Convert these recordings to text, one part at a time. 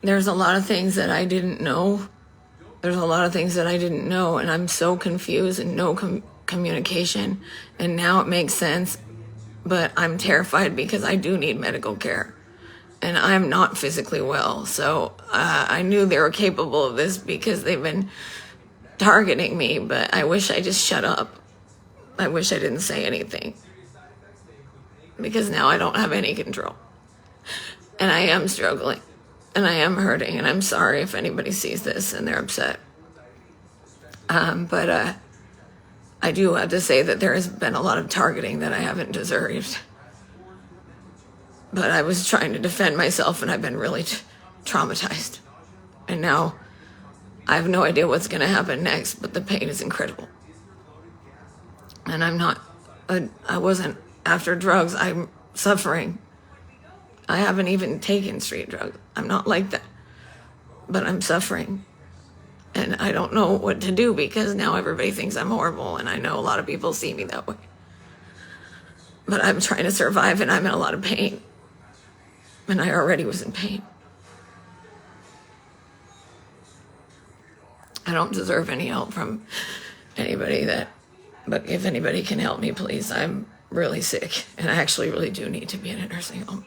There's a lot of things that I didn't know. And I'm so confused and no communication. And now it makes sense, but I'm terrified because I do need medical care. And I'm not physically well. So I knew they were capable of this because they've been targeting me, but I wish I just shut up. I wish I didn't say anything. Because now I don't have any control. And I am struggling. And I am hurting. And I'm sorry if anybody sees this and they're upset. But I do have to say that there has been a lot of targeting that I haven't deserved. But I was trying to defend myself, and I've been really traumatized. And now I have no idea what's going to happen next, but the pain is incredible. And I wasn't after drugs. I'm suffering. I haven't even taken street drugs. I'm not like that. But I'm suffering. And I don't know what to do because now everybody thinks I'm horrible, and I know a lot of people see me that way. But I'm trying to survive, and I'm in a lot of pain. And I already was in pain. I don't deserve any help from anybody but if anybody can help me, please. I'm really sick, and I actually really do need to be in a nursing home.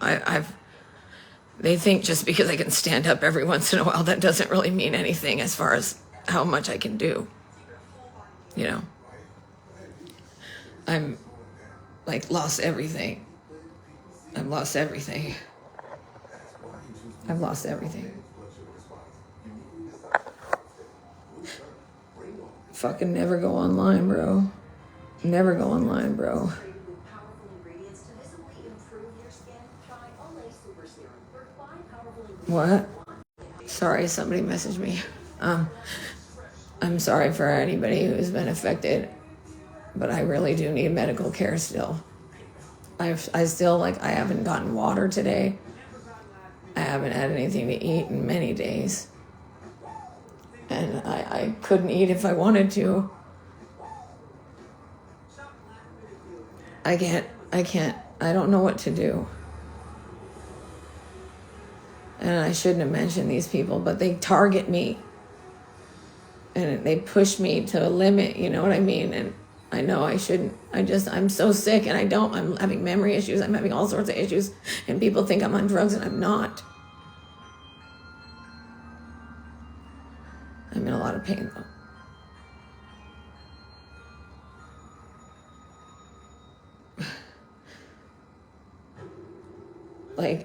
They think just because I can stand up every once in a while, that doesn't really mean anything as far as how much I can do. You know, I'm lost everything. I've lost everything. Fucking never go online, bro. Never go online, bro. What? Sorry, somebody messaged me. I'm sorry for anybody who's been affected, but I really do need medical care still. I haven't gotten water today. I haven't had anything to eat in many days. And I couldn't eat if I wanted to. I can't, I don't know what to do. And I shouldn't have mentioned these people, but they target me. And they push me to a limit, you know what I mean? And I know I shouldn't. I'm so sick, and I'm having memory issues. I'm having all sorts of issues. And people think I'm on drugs, and I'm not. I'm in a lot of pain, though.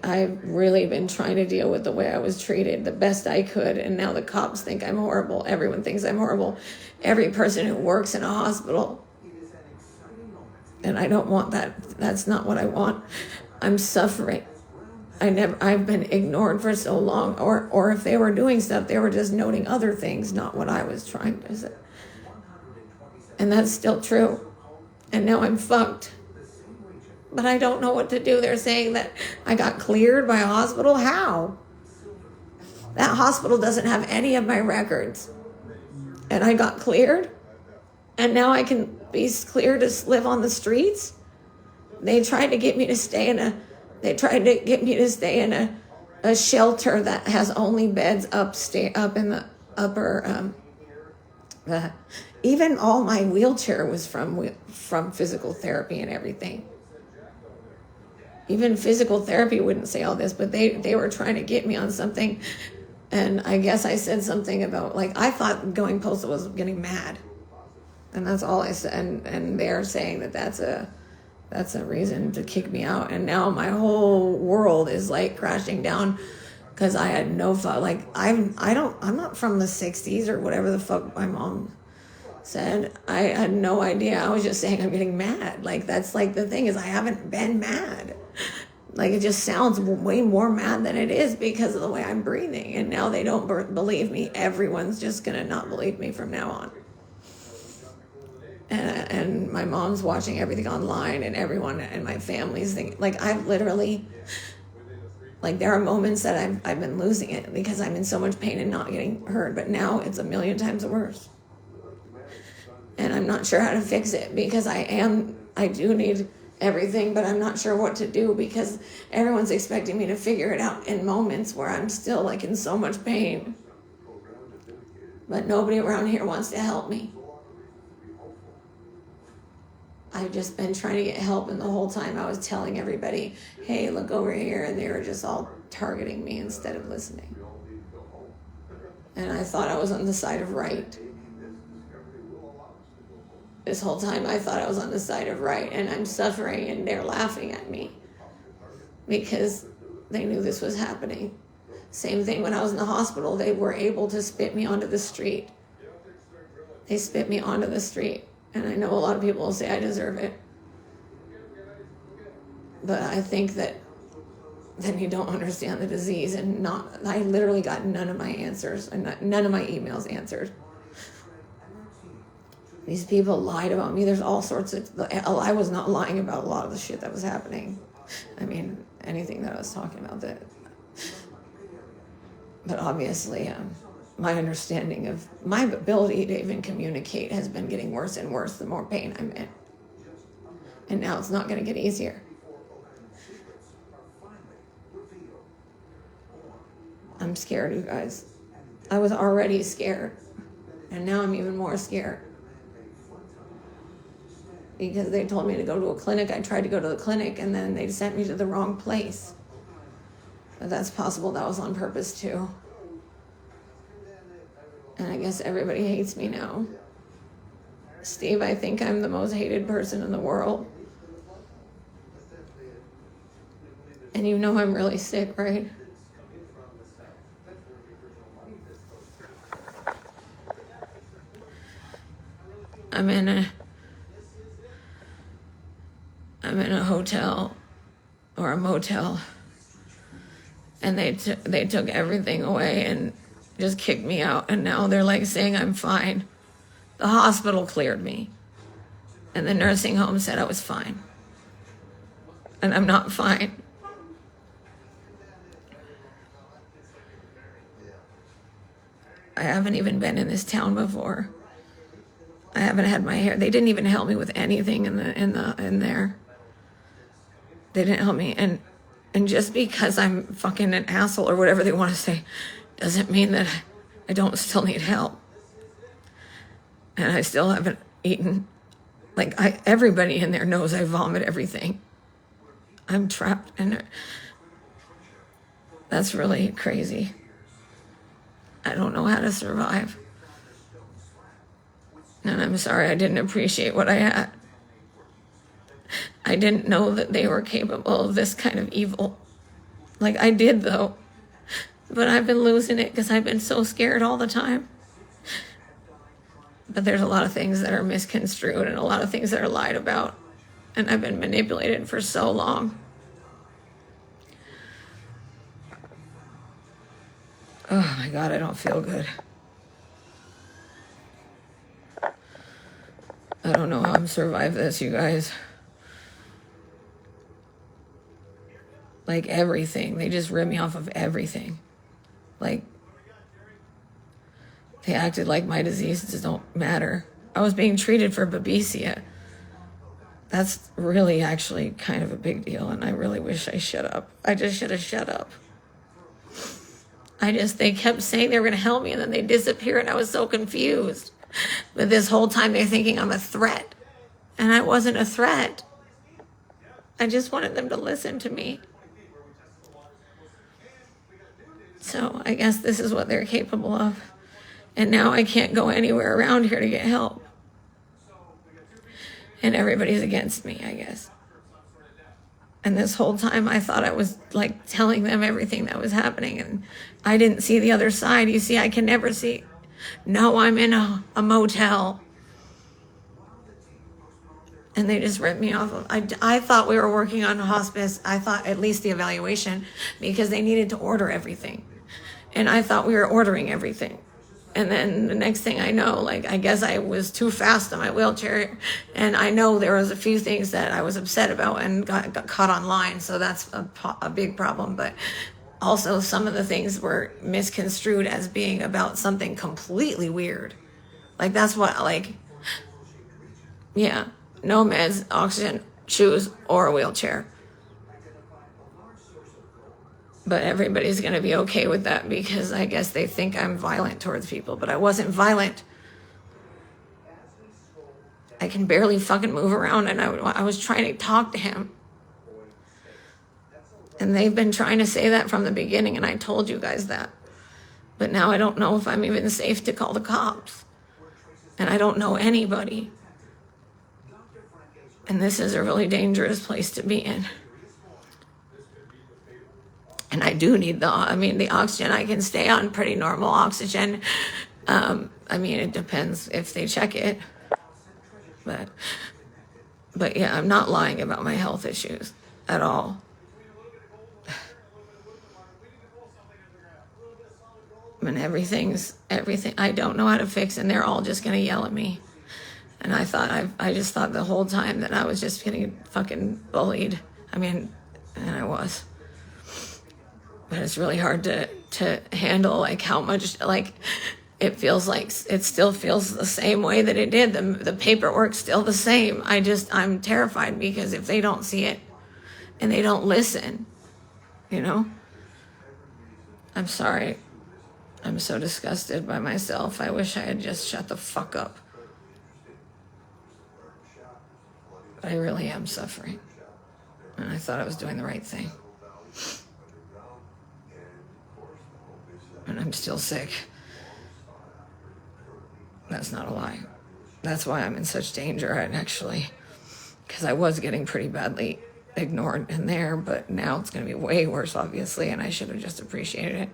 I've really been trying to deal with the way I was treated the best I could, and now the cops think I'm horrible. Everyone thinks I'm horrible. Every person who works in a hospital. And I don't want that. That's not what I want. I'm suffering. I've been ignored for so long, or if they were doing stuff, they were just noting other things, not what I was trying to say. And that's still true. And now I'm fucked. But I don't know what to do. They're saying that I got cleared by a hospital. How? That hospital doesn't have any of my records. And I got cleared? And now I can be cleared to live on the streets? They tried to get me to stay in a shelter that has only beds up in the upper. Even all my wheelchair was from physical therapy and everything. Even physical therapy wouldn't say all this, but they were trying to get me on something. And I guess I said something about, I thought going postal was getting mad. And that's all I said. And they're saying that that's a reason to kick me out. And now my whole world is crashing down because I had no thought. I'm not from the 60s or whatever the fuck my mom said. I had no idea. I was just saying I'm getting mad. That's the thing is I haven't been mad. It just sounds way more mad than it is because of the way I'm breathing. And now they don't believe me. Everyone's just going to not believe me from now on. And my mom's watching everything online, and everyone in my family's thinking, I've literally, there are moments that I've been losing it because I'm in so much pain and not getting heard. But now it's a million times worse. And I'm not sure how to fix it because I do need everything, but I'm not sure what to do because everyone's expecting me to figure it out in moments where I'm still like in so much pain. But nobody around here wants to help me. I've just been trying to get help, and the whole time I was telling everybody, hey, look over here, and they were just all targeting me instead of listening. And I thought I was on the side of right. This whole time I thought I was on the side of right, and I'm suffering, and they're laughing at me because they knew this was happening. Same thing when I was in the hospital, they were able to spit me onto the street. They spit me onto the street. And I know a lot of people will say I deserve it. But I think that then you don't understand the disease, and I literally got none of my answers and none of my emails answered. These people lied about me. There's all sorts of, I was not lying about a lot of the shit that was happening. I mean, anything that I was talking about that. But obviously, my understanding of my ability to even communicate has been getting worse and worse the more pain I'm in. And now it's not going to get easier. I'm scared, you guys. I was already scared. And now I'm even more scared. Because they told me to go to a clinic. I tried to go to the clinic, and then they sent me to the wrong place. But that's possible that was on purpose too. And I guess everybody hates me now. Steve, I think I'm the most hated person in the world. And you know I'm really sick, right? I'm in a hotel or a motel, and they took everything away and just kicked me out, and now they're like saying I'm fine. The hospital cleared me, and the nursing home said I was fine, and I'm not fine. I haven't even been in this town before. I haven't had my hair. They didn't even help me with anything in there. They didn't help me, and just because I'm fucking an asshole or whatever they want to say, doesn't mean that I don't still need help. And I still haven't eaten. Like, everybody in there knows I vomit everything. I'm trapped in it. That's really crazy. I don't know how to survive. And I'm sorry I didn't appreciate what I had. I didn't know that they were capable of this kind of evil. Like, I did, though. But I've been losing it because I've been so scared all the time. But there's a lot of things that are misconstrued and a lot of things that are lied about. And I've been manipulated for so long. Oh my God, I don't feel good. I don't know how I'm survived this, you guys. Like, everything. They just ripped me off of everything. Like, they acted like my diseases don't matter. I was being treated for babesia. That's really actually kind of a big deal, and I really wish I shut up. I just should have shut up. They kept saying they were going to help me, and then they disappeared, and I was so confused. But this whole time, they're thinking I'm a threat. And I wasn't a threat. I just wanted them to listen to me. So I guess this is what they're capable of. And now I can't go anywhere around here to get help. And everybody's against me, I guess. And this whole time I thought I was like telling them everything that was happening, and I didn't see the other side. You see, I can never see. No, I'm in a motel. And they just ripped me off. I thought we were working on hospice. I thought at least the evaluation, because they needed to order everything. And I thought we were ordering everything. And then the next thing I know, like, I guess I was too fast on my wheelchair. And I know there was a few things that I was upset about and got caught online. So that's a big problem. But also some of the things were misconstrued as being about something completely weird. Like, that's what, like, yeah, no meds, oxygen, shoes or a wheelchair. But everybody's going to be okay with that because I guess they think I'm violent towards people, but I wasn't violent. I can barely fucking move around, and I was trying to talk to him. And they've been trying to say that from the beginning, and I told you guys that. But now I don't know if I'm even safe to call the cops. And I don't know anybody. And this is a really dangerous place to be in. And I do need the oxygen. I can stay on pretty normal oxygen. It depends if they check it. But yeah, I'm not lying about my health issues at all. And everything I don't know how to fix, and they're all just gonna yell at me. And I just thought the whole time that I was just getting fucking bullied. And I was. But it's really hard to handle, like, how much, like, it feels like it still feels the same way that it did. The paperwork's still the same. I'm terrified because if they don't see it and they don't listen, I'm sorry. I'm so disgusted by myself. I wish I had just shut the fuck up. But I really am suffering. And I thought I was doing the right thing. And I'm still sick. That's not a lie. That's why I'm in such danger, actually. Because I was getting pretty badly ignored in there, but now it's going to be way worse, obviously, and I should have just appreciated it.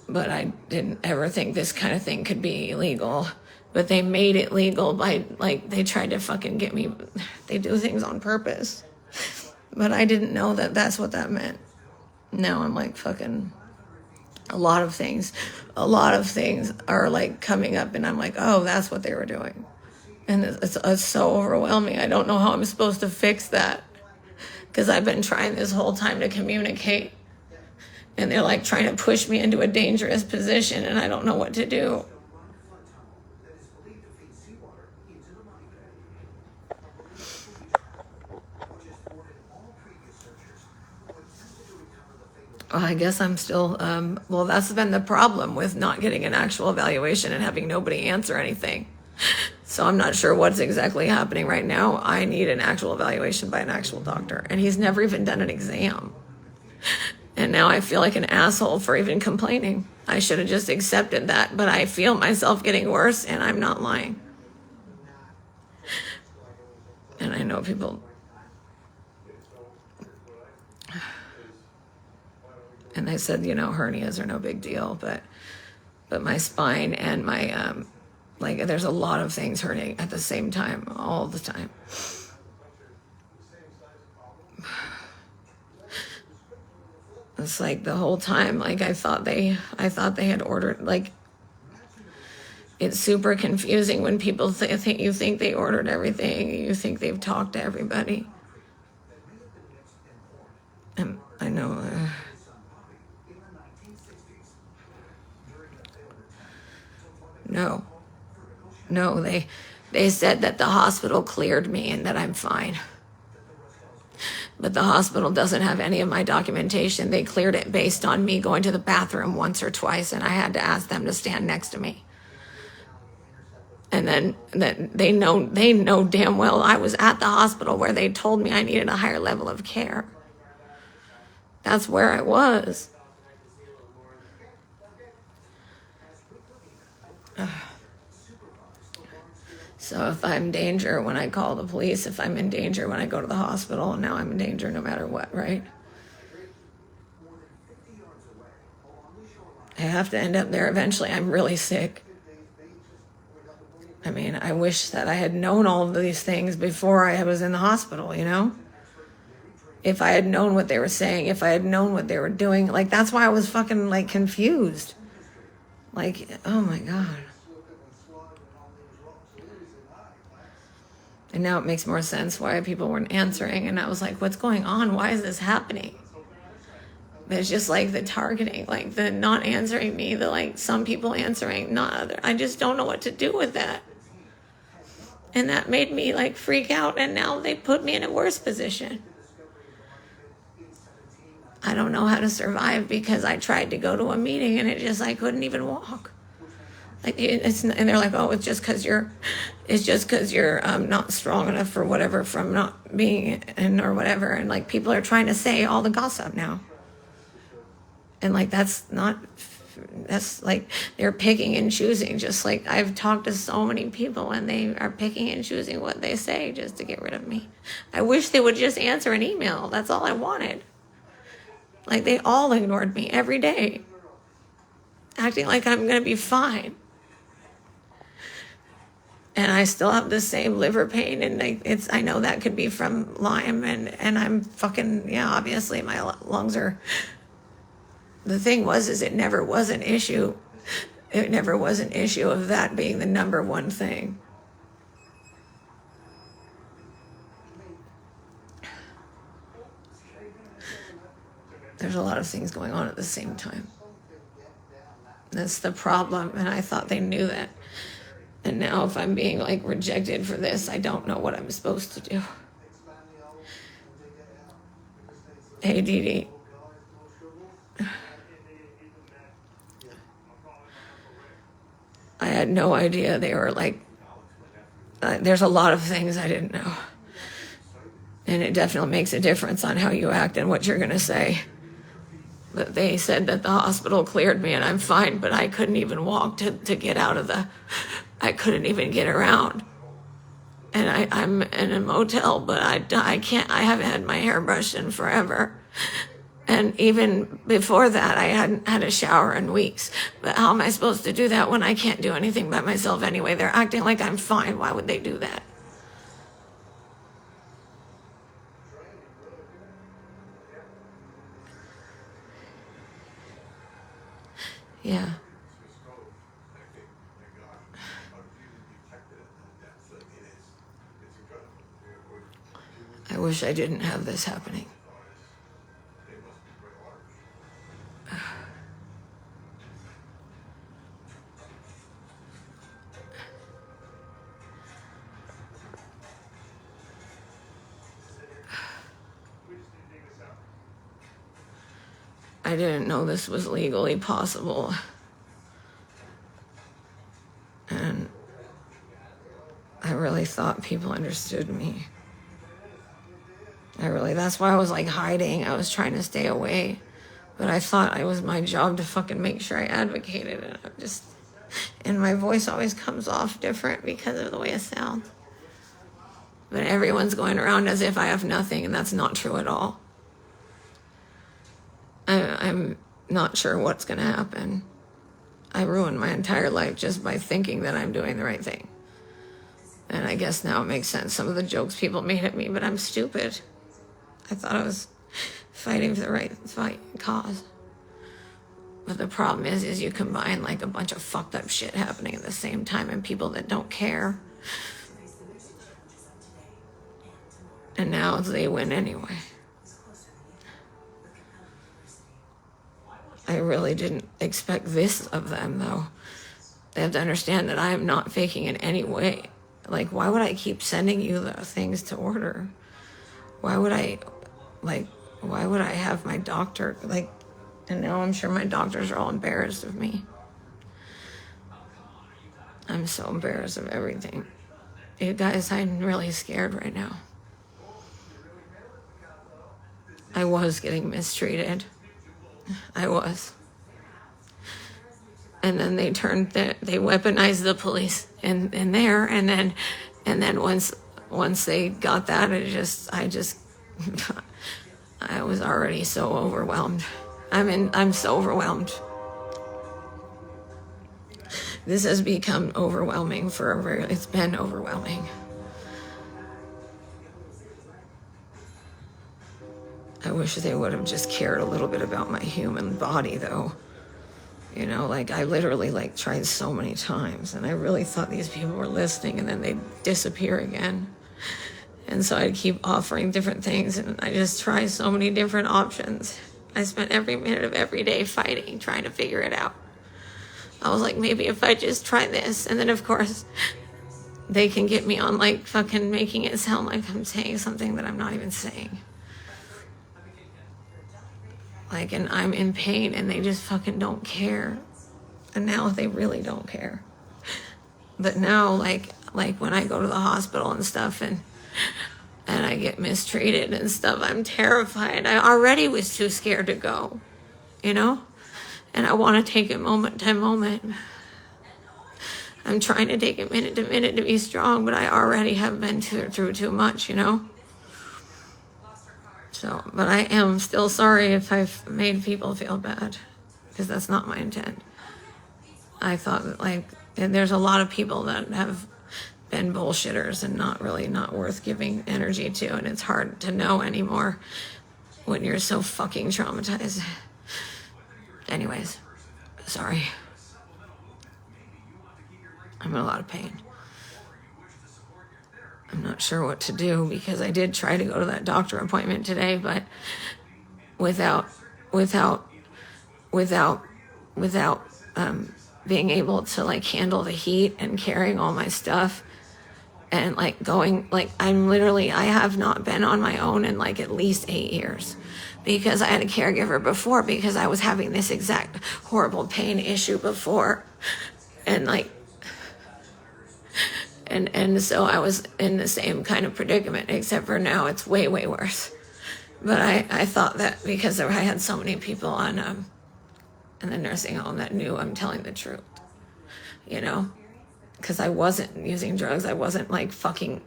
But I didn't ever think this kind of thing could be illegal. But they made it legal by, they tried to fucking get me. They do things on purpose. But I didn't know that that's what that meant. Now I'm like fucking... A lot of things are like coming up, and I'm like, oh, that's what they were doing. And it's so overwhelming. I don't know how I'm supposed to fix that, because I've been trying this whole time to communicate, and they're like trying to push me into a dangerous position, and I don't know what to do. I guess I'm still, that's been the problem with not getting an actual evaluation and having nobody answer anything. So I'm not sure what's exactly happening right now. I need an actual evaluation by an actual doctor, and he's never even done an exam. And now I feel like an asshole for even complaining. I should have just accepted that, but I feel myself getting worse, and I'm not lying. And I know people... And I said, hernias are no big deal, but my spine and my, there's a lot of things hurting at the same time, all the time. It's like the whole time, I thought they had ordered, it's super confusing when people think you think they ordered everything, you think they've talked to everybody. And I know... No, they said that the hospital cleared me and that I'm fine. But the hospital doesn't have any of my documentation. They cleared it based on me going to the bathroom once or twice, and I had to ask them to stand next to me. And then they know damn well I was at the hospital where they told me I needed a higher level of care. That's where I was. So if I'm in danger when I call the police, if I'm in danger when I go to the hospital, now I'm in danger no matter what, right? I have to end up there eventually. I'm really sick. I wish that I had known all of these things before I was in the hospital, If I had known what they were saying, if I had known what they were doing, that's why I was fucking, confused. Oh my God. And now it makes more sense why people weren't answering. And I was like, what's going on? Why is this happening? But it's just the targeting, the not answering me, the some people answering, not other. I just don't know what to do with that. And that made me like freak out, and now they put me in a worse position. I don't know how to survive because I tried to go to a meeting and I couldn't even walk. Like and they're like, oh, it's just because you're not strong enough for whatever from not being in or whatever. And like people are trying to say all the gossip now. And like that's like they're picking and choosing, just like I've talked to so many people and they are picking and choosing what they say just to get rid of me. I wish they would just answer an email. That's all I wanted. Like they all ignored me every day, acting like I'm going to be fine. And I still have the same liver pain, and I know that could be from Lyme, and I'm fucking, yeah, obviously my lungs are. The thing is it never was an issue. It never was an issue of that being the number one thing. There's a lot of things going on at the same time. That's the problem, and I thought they knew that. And now if I'm being like rejected for this, I don't know what I'm supposed to do. Hey, Dee Dee. I had no idea they were like, there's a lot of things I didn't know. And it definitely makes a difference on how you act and what you're going to say. But they said that the hospital cleared me and I'm fine, but I couldn't even walk to get out of I couldn't even get around. And I'm in a motel, but I can't, I haven't had my hair brushed in forever. And even before that, I hadn't had a shower in weeks. But how am I supposed to do that when I can't do anything by myself anyway? They're acting like I'm fine. Why would they do that? Yeah. I wish I didn't have this happening. I didn't know this was legally possible. And I really thought people understood me. That's why I was like hiding. I was trying to stay away. But I thought it was my job to fucking make sure I advocated. And my voice always comes off different because of the way it sounds. But everyone's going around as if I have nothing, and that's not true at all. I'm not sure what's going to happen. I ruined my entire life just by thinking that I'm doing the right thing. And I guess now it makes sense, some of the jokes people made at me, but I'm stupid. I thought I was fighting for the right cause. But the problem is you combine like a bunch of fucked up shit happening at the same time and people that don't care. And now they win anyway. I really didn't expect this of them, though. They have to understand that I am not faking in any way. Like, why would I keep sending you the things to order? Why would I have my doctor, and now I'm sure my doctors are all embarrassed of me. I'm so embarrassed of everything. You guys, I'm really scared right now. I was getting mistreated. I was. And then they weaponized the police in there, and then once they got that, I was already so overwhelmed. I'm so overwhelmed. This has become overwhelming it's been overwhelming. I wish they would have just cared a little bit about my human body, though. You know, I literally tried so many times, and I really thought these people were listening, and then they'd disappear again. And so I'd keep offering different things, and I just tried so many different options. I spent every minute of every day fighting, trying to figure it out. I was like, maybe if I just try this. And then, of course, they can get me on like fucking making it sound like I'm saying something that I'm not even saying. Like, and I'm in pain and they just fucking don't care. And now they really don't care. But now, like when I go to the hospital and stuff and I get mistreated and stuff, I'm terrified. I already was too scared to go, you know? And I want to take it moment to moment. I'm trying to take it minute to minute to be strong, but I already have been through too much, you know? So, but I am still sorry if I've made people feel bad, because that's not my intent. I thought that, like, and there's a lot of people that have been bullshitters and not worth giving energy to, and it's hard to know anymore when you're so fucking traumatized. Anyways, sorry. I'm in a lot of pain. I'm not sure what to do, because I did try to go to that doctor appointment today, but without being able to like handle the heat and carrying all my stuff and like going, like I have not been on my own in like at least 8 years, because I had a caregiver before, because I was having this exact horrible pain issue before. And like, and so I was in the same kind of predicament, except for now it's way, way worse. But I thought that because I had so many people on in the nursing home that knew I'm telling the truth, you know, because I wasn't using drugs. I wasn't like fucking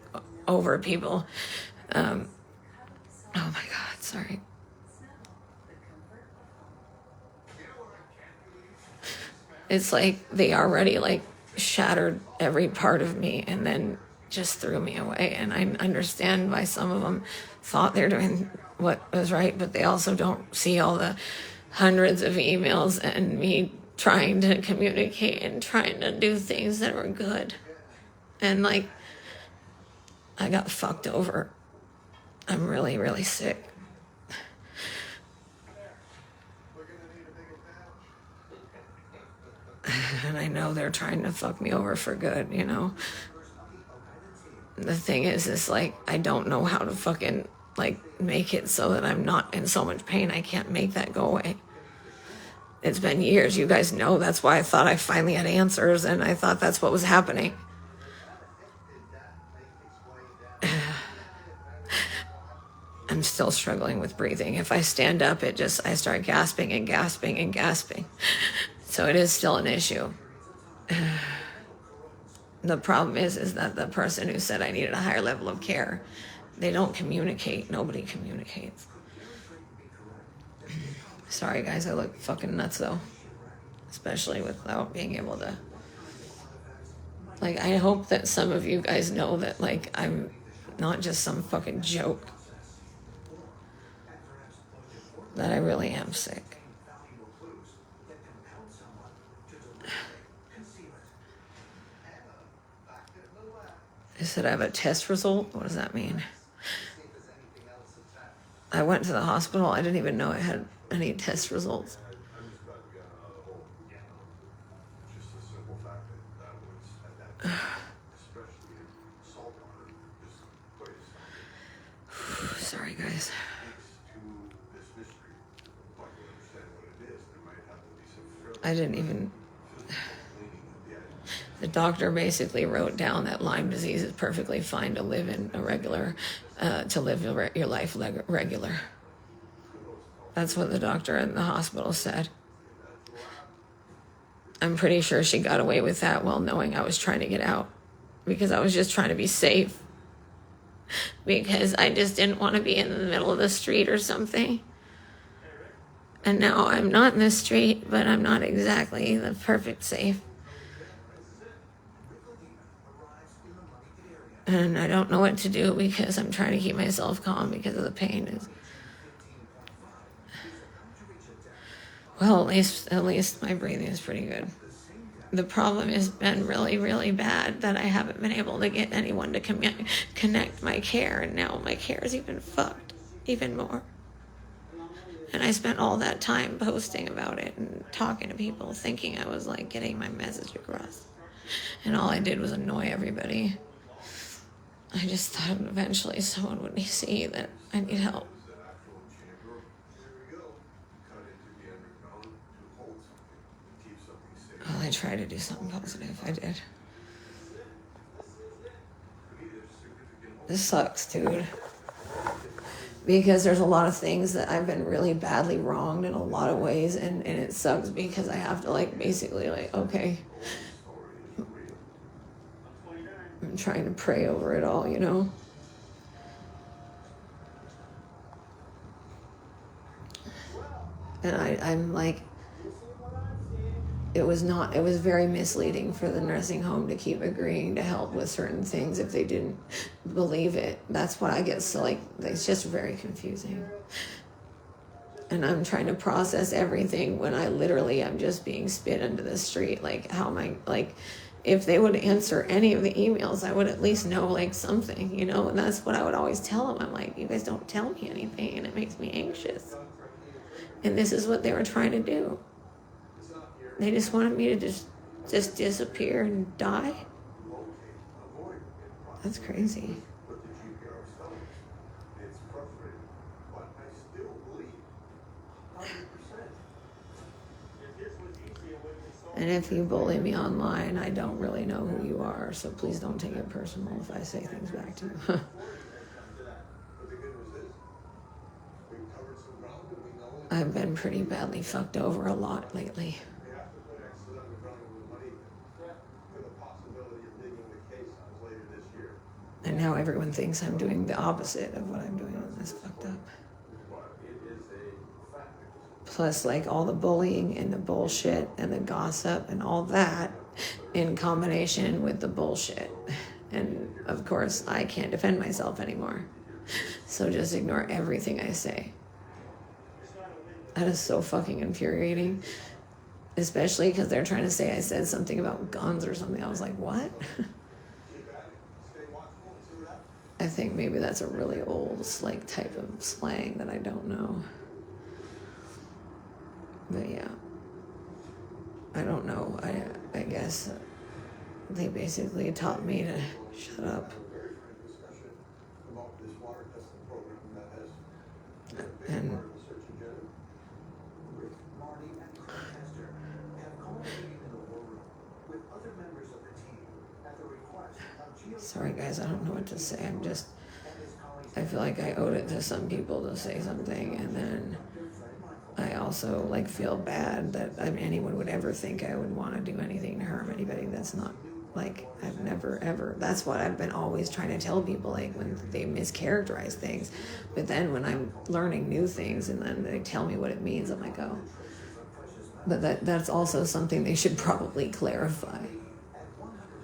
over people. Oh my God, sorry. It's like they already like shattered every part of me and then just threw me away. And I understand why some of them thought they're doing what was right, but they also don't see all the hundreds of emails and me trying to communicate and trying to do things that were good. And like, I got fucked over. I'm really, really sick. And I know they're trying to fuck me over for good, you know? The thing is like, I don't know how to fucking like make it so that I'm not in so much pain. I can't make that go away. It's been years. You guys know that's why I thought I finally had answers, and I thought that's what was happening. I'm still struggling with breathing. If I stand up, I start gasping and gasping and gasping. So it is still an issue. The problem is that the person who said I needed a higher level of care, they don't communicate. Nobody communicates. Sorry, guys, I look fucking nuts, though. Especially without being able to... Like, I hope that some of you guys know that, like, I'm not just some fucking joke. That I really am sick. They said I have a test result? What does that mean? I went to the hospital. I didn't even know I had any test results. Sorry, guys. I didn't even... The doctor basically wrote down that Lyme disease is perfectly fine to live in a regular, to live your life regular. That's what the doctor in the hospital said. I'm pretty sure she got away with that while knowing I was trying to get out, because I was just trying to be safe, because I just didn't want to be in the middle of the street or something. And now I'm not in the street, but I'm not exactly the perfect safe. And I don't know what to do, because I'm trying to keep myself calm because of the pain. Well, at least my breathing is pretty good. The problem has been really, really bad that I haven't been able to get anyone to connect my care, and now my care is even fucked, even more. And I spent all that time posting about it and talking to people, thinking I was like getting my message across. And all I did was annoy everybody. I just thought eventually someone would see that I need help. Well, I tried to do something positive. I did. This sucks, dude. Because there's a lot of things that I've been really badly wronged in a lot of ways, and it sucks because I have to basically okay, I'm trying to pray over it all, And I'm it was very misleading for the nursing home to keep agreeing to help with certain things if they didn't believe it. That's what I get. So it's just very confusing. And I'm trying to process everything when I literally am just being spit into the street. How am I, if they would answer any of the emails, I would at least know something, and that's what I would always tell them. I'm you guys don't tell me anything and it makes me anxious. And this is what they were trying to do. They just wanted me to just disappear and die. That's crazy. And if you bully me online, I don't really know who you are, so please don't take it personal if I say things back to you. I've been pretty badly fucked over a lot lately. And now everyone thinks I'm doing the opposite of what I'm doing, and that's fucked up. Plus, all the bullying and the bullshit and the gossip and all that in combination with the bullshit. And, of course, I can't defend myself anymore. So just ignore everything I say. That is so fucking infuriating. Especially because they're trying to say I said something about guns or something. I was like, what? I think maybe that's a really old, type of slang that I don't know. But yeah. I don't know. I guess they basically taught me to shut up. And sorry guys, I don't know what to say. I feel like I owed it to some people to say something, and then I also feel bad that anyone would ever think I would want to do anything to harm anybody. That's not I've never ever. That's what I've been always trying to tell people when they mischaracterize things. But then when I'm learning new things and then they tell me what it means, I'm like, oh. But that's also something they should probably clarify.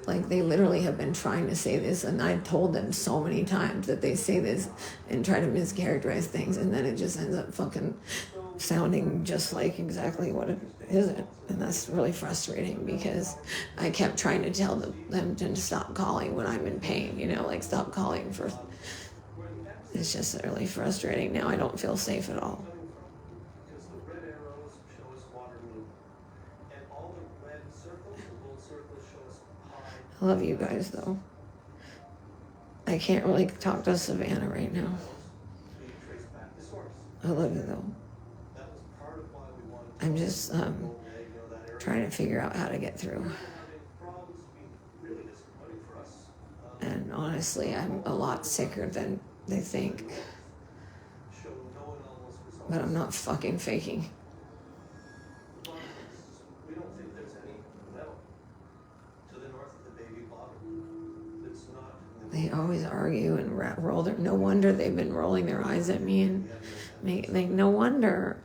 They literally have been trying to say this, and I've told them so many times that they say this and try to mischaracterize things, and then it just ends up fucking sounding just exactly what it isn't. And that's really frustrating because I kept trying to tell them to stop calling when I'm in pain, stop calling for. It's just really frustrating. Now I don't feel safe at all. I love you guys, though. I can't really talk to Savannah right now. I love you, though. I'm just trying to figure out how to get through. And honestly, I'm a lot sicker than they think. But I'm not fucking faking. They always argue and roll their. No wonder they've been rolling their eyes at me and no wonder.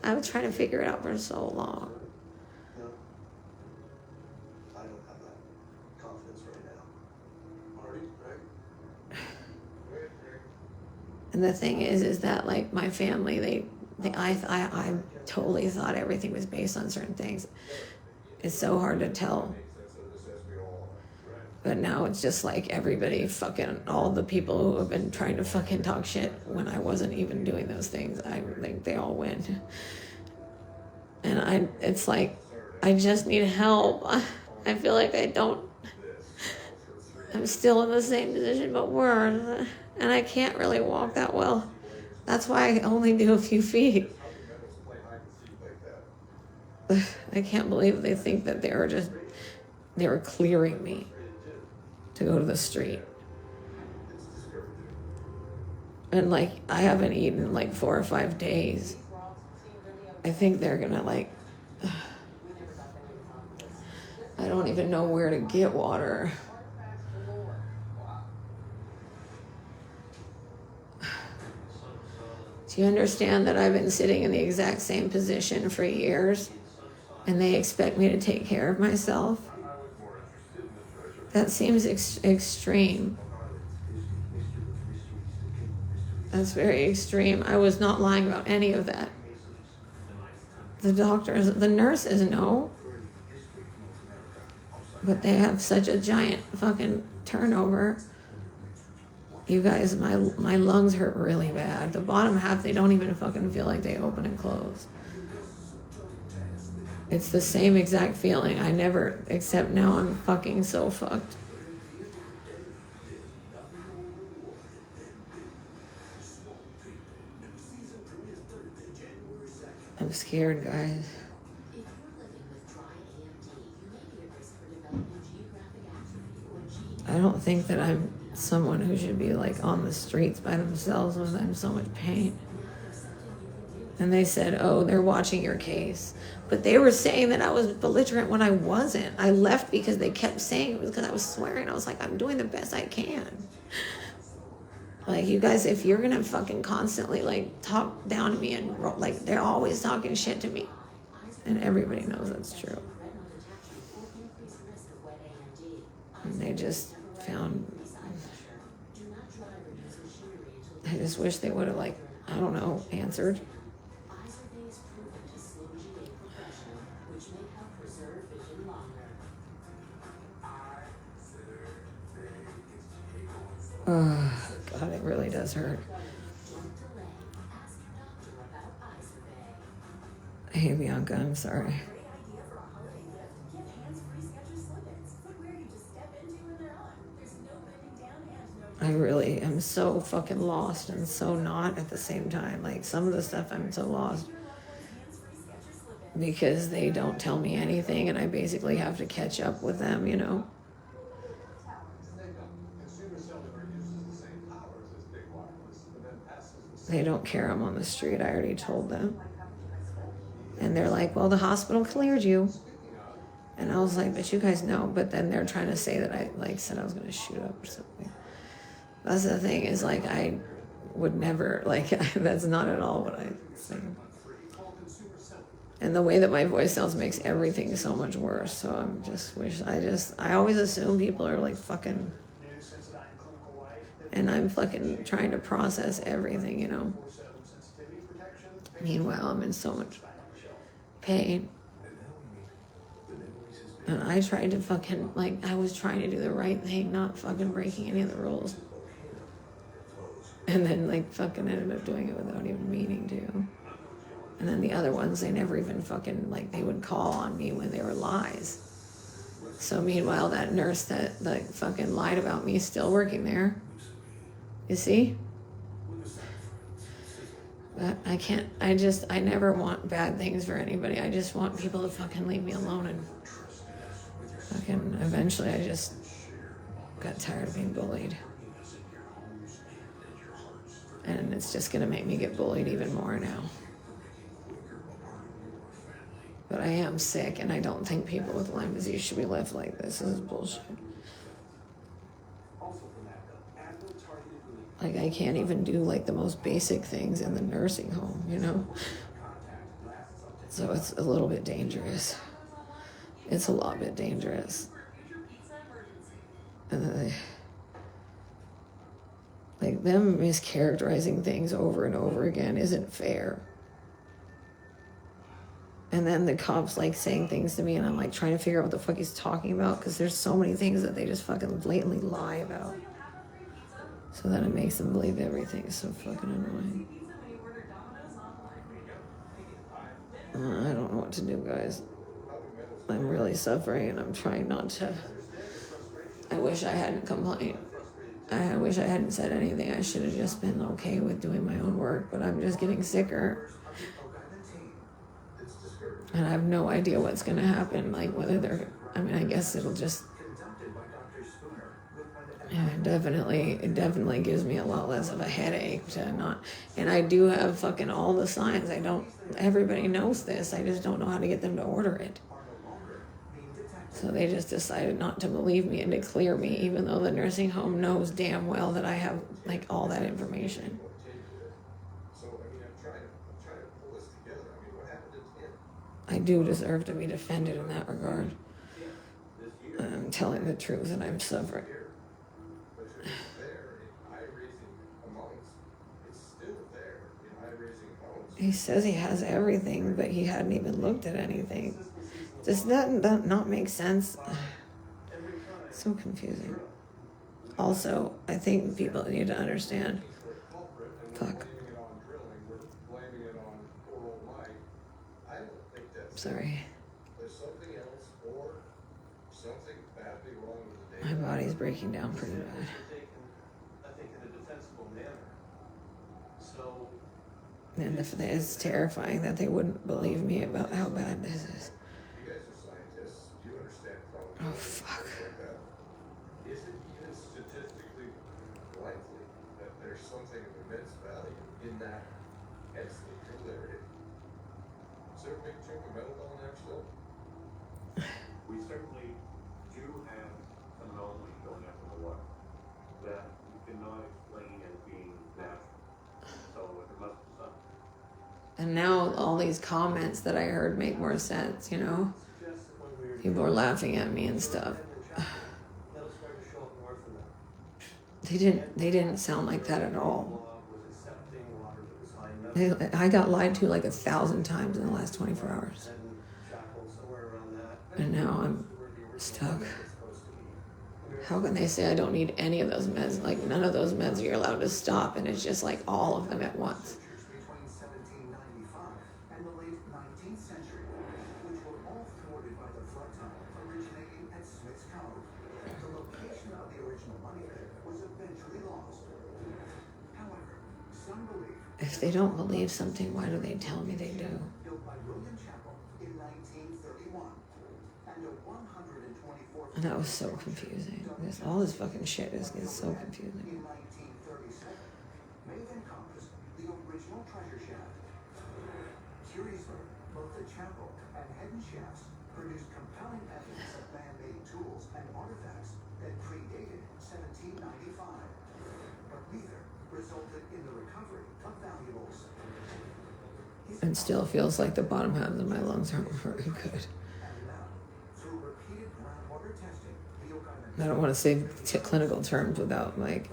I was trying to figure it out for so long. I don't have that confidence right now. And the thing is that my family, I totally thought everything was based on certain things. It's so hard to tell. But now it's just everybody fucking, all the people who have been trying to fucking talk shit when I wasn't even doing those things, I think they all win. And it's I just need help. I feel like I don't, I'm still in the same position, but worse. And I can't really walk that well. That's why I only do a few feet. I can't believe they think that they were clearing me to go to the street. And like, I haven't eaten in like 4 or 5 days. I think they're gonna like, I don't even know where to get water. Do you understand that I've been sitting in the exact same position for years and they expect me to take care of myself? That seems extreme. That's very extreme. I was not lying about any of that. The doctors, the nurses know, but they have such a giant fucking turnover. You guys, my lungs hurt really bad. The bottom half, they don't even fucking feel like they open and close. It's the same exact feeling. Except now I'm fucking so fucked. I'm scared, guys. I don't think that I'm someone who should be like on the streets by themselves when I'm in so much pain. And they said, oh, they're watching your case. But they were saying that I was belligerent when I wasn't. I left because they kept saying it was because I was swearing. I was like, I'm doing the best I can. Like, you guys, if you're going to fucking constantly like talk down to me and like they're always talking shit to me. And everybody knows that's true. And they just found, I just wish they would have like, I don't know, answered. Oh, God, it really does hurt. Hey, Bianca, I'm sorry. I really am so fucking lost and so not at the same time. Like, some of the stuff I'm so lost because they don't tell me anything and I basically have to catch up with them, you know? They don't care I'm on the street. I already told them. And they're like, well, the hospital cleared you. And I was like, but you guys know. But then they're trying to say that I like said I was going to shoot up or something. That's the thing is like, I would never, like, that's not at all what I say. And the way that my voice sounds makes everything so much worse. So I'm just I always assume people are like fucking, and I'm fucking trying to process everything, you know. Meanwhile, I'm in so much pain. And I tried to fucking, like, I was trying to do the right thing, not fucking breaking any of the rules. And then, like, fucking ended up doing it without even meaning to. And then the other ones, they never even fucking, like, they would call on me when they were lies. So meanwhile, that nurse that, like, fucking lied about me is still working there. You see? But I can't, I never want bad things for anybody. I just want people to fucking leave me alone. And fucking, eventually I just got tired of being bullied. And it's just going to make me get bullied even more now. But I am sick, and I don't think people with Lyme disease should be left like this. This is bullshit. Like, I can't even do, like, the most basic things in the nursing home, you know? So it's a little bit dangerous. It's a lot bit dangerous. And like, them mischaracterizing things over and over again isn't fair. And then the cops, like, saying things to me, and I'm, like, trying to figure out what the fuck he's talking about, because there's so many things that they just fucking blatantly lie about. So then it makes them believe everything. It's so fucking annoying. I don't know what to do, guys. I'm really suffering, and I'm trying not to I wish I hadn't complained. I wish I hadn't said anything. I should have just been okay with doing my own work, but I'm just getting sicker. And I have no idea what's going to happen. Like whether they're, I mean, I guess it'll just, it definitely gives me a lot less of a headache to not, and I do have fucking all the signs. Everybody knows this. I just don't know how to get them to order it. So they just decided not to believe me and to clear me, even though the nursing home knows damn well that I have like all that information. I do deserve to be defended in that regard. I'm telling the truth and I'm suffering. He says he has everything, but he hadn't even looked at anything. Does that not make sense? So confusing. Also, I think people need to understand. Fuck. Sorry. My body's breaking down pretty bad. And it's terrifying that they wouldn't believe me about how bad this is. Oh, fuck. Is it even statistically likely that there's something of immense value in that area? Is there a big chunk of metal down there still? We certainly do have some anomaly going up in the water that you cannot explain as being natural. So there must be something. And now all these comments that I heard make more sense, you know? People are laughing at me and stuff. They didn't sound like that at all. I got lied to like 1,000 times in the last 24 hours. And now I'm stuck. How can they say I don't need any of those meds? Like none of those meds are allowed to stop, and it's just like all of them at once. If they don't believe something, why do they tell me they do? And that was so confusing. All this fucking shit is so confusing. Curiously, both the chapel and hidden shafts produced compelling evidence of man-made tools and artifacts that predated 1795, but neither resulted in the recovery of valuables. It still feels like the bottom half of my lungs aren't very good. I don't want to say clinical terms without like,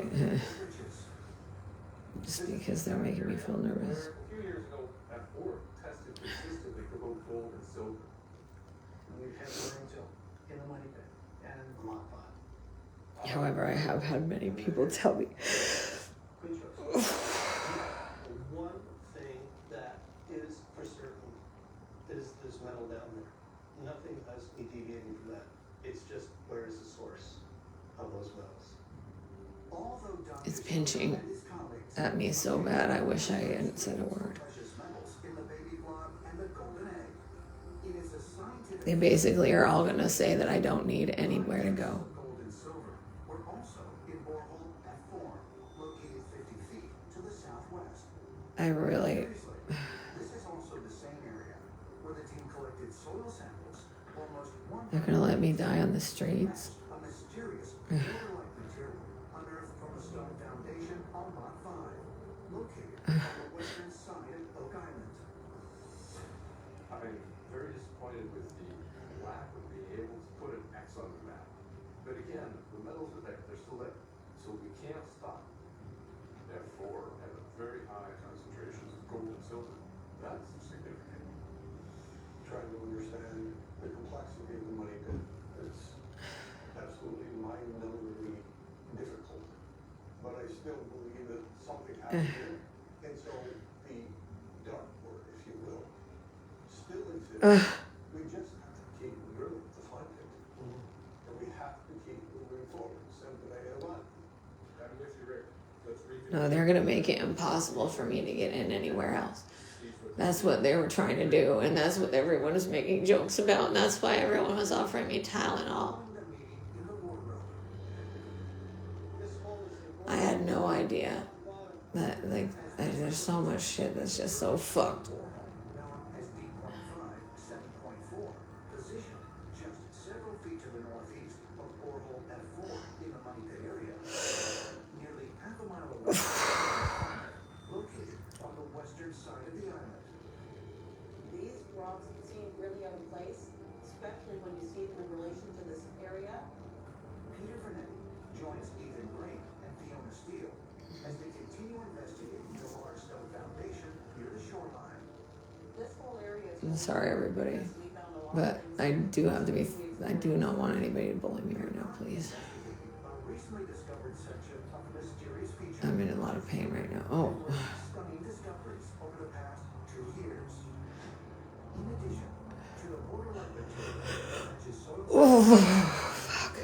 just because they're making me feel nervous. However, I have had many people tell me. One thing that is for certain is this metal down there. Nothing has me deviating from that. It's just where is the source of those metals? It's pinching at me so bad. I wish I hadn't said a word. They basically are all going to say that I don't need anywhere to go. I really... They're going to let me die on the streets. I'm very disappointed with the lack of being able to put an X on the map. But again, the metals are there, they're still there. So we can't stop. Therefore, at a very high concentrations of gold and silver. That's significant. Trying to understand the complexity of the money pit. It's absolutely mind-numbingly difficult. But I still believe that something happened here. And so the dark word, if you will, still exists. We just have to keep drilling to find it. And we have to keep moving forward. No, they're going to make it impossible for me to get in anywhere else. That's what they were trying to do, and that's what everyone was making jokes about, and that's why everyone was offering me Tylenol. I had no idea that, like, there's so much shit that's just so fucked. I'm sorry, everybody, but I do not want anybody to bully me right now, please. I'm in a lot of pain right now. Oh. Oh, fuck.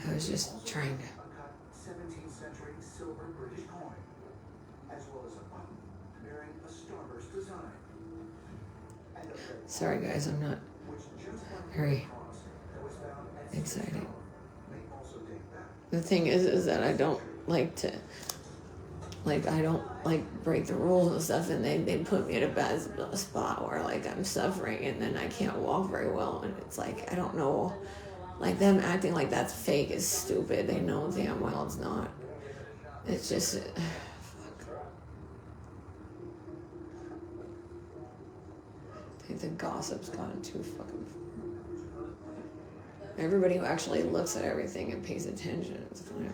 I was just trying to. Sorry, guys, I'm not very excited. The thing is that I don't like to, like, I don't like break the rules and stuff, and they put me in a bad spot where, like, I'm suffering and then I can't walk very well, and it's like, I don't know, like, them acting like that's fake is stupid. They know damn well it's not. It's just, I think the gossip's gotten too fucking far. Everybody who actually looks at everything and pays attention is fine.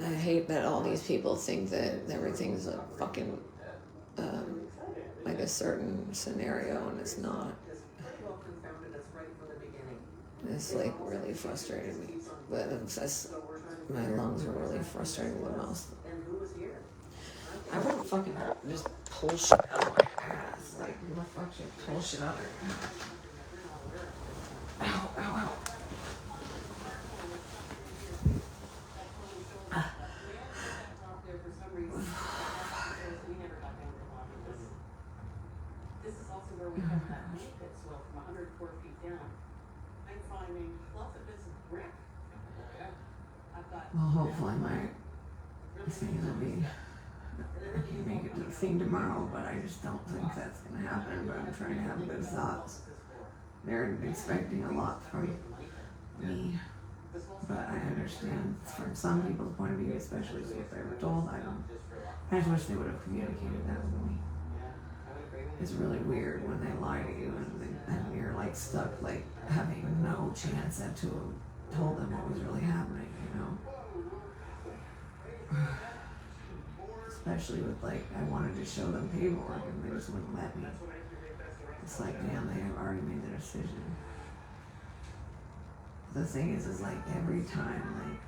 I hate that all these people think that everything's a fucking, like a certain scenario, and it's not. It's like really frustrated me, but my lungs are really frustrating the most. I wouldn't fucking just pull shit out of my ass. Like, who the fuck should pull shit out of your ass? Ow, ow, ow. Well, hopefully my thing will be, I can make it to the thing tomorrow, but I just don't think that's going to happen. But I'm trying to have good thoughts. They're expecting a lot from me, but I understand from some people's point of view, especially if they were told. I just wish they would have communicated that with me. It's really weird when they lie to you and you're like stuck, like having no chance at to have told them what was really happening, you know? Especially with, like, I wanted to show them paperwork and they just wouldn't let me. It's like, damn, they have already made their decision. The thing is like every time, like,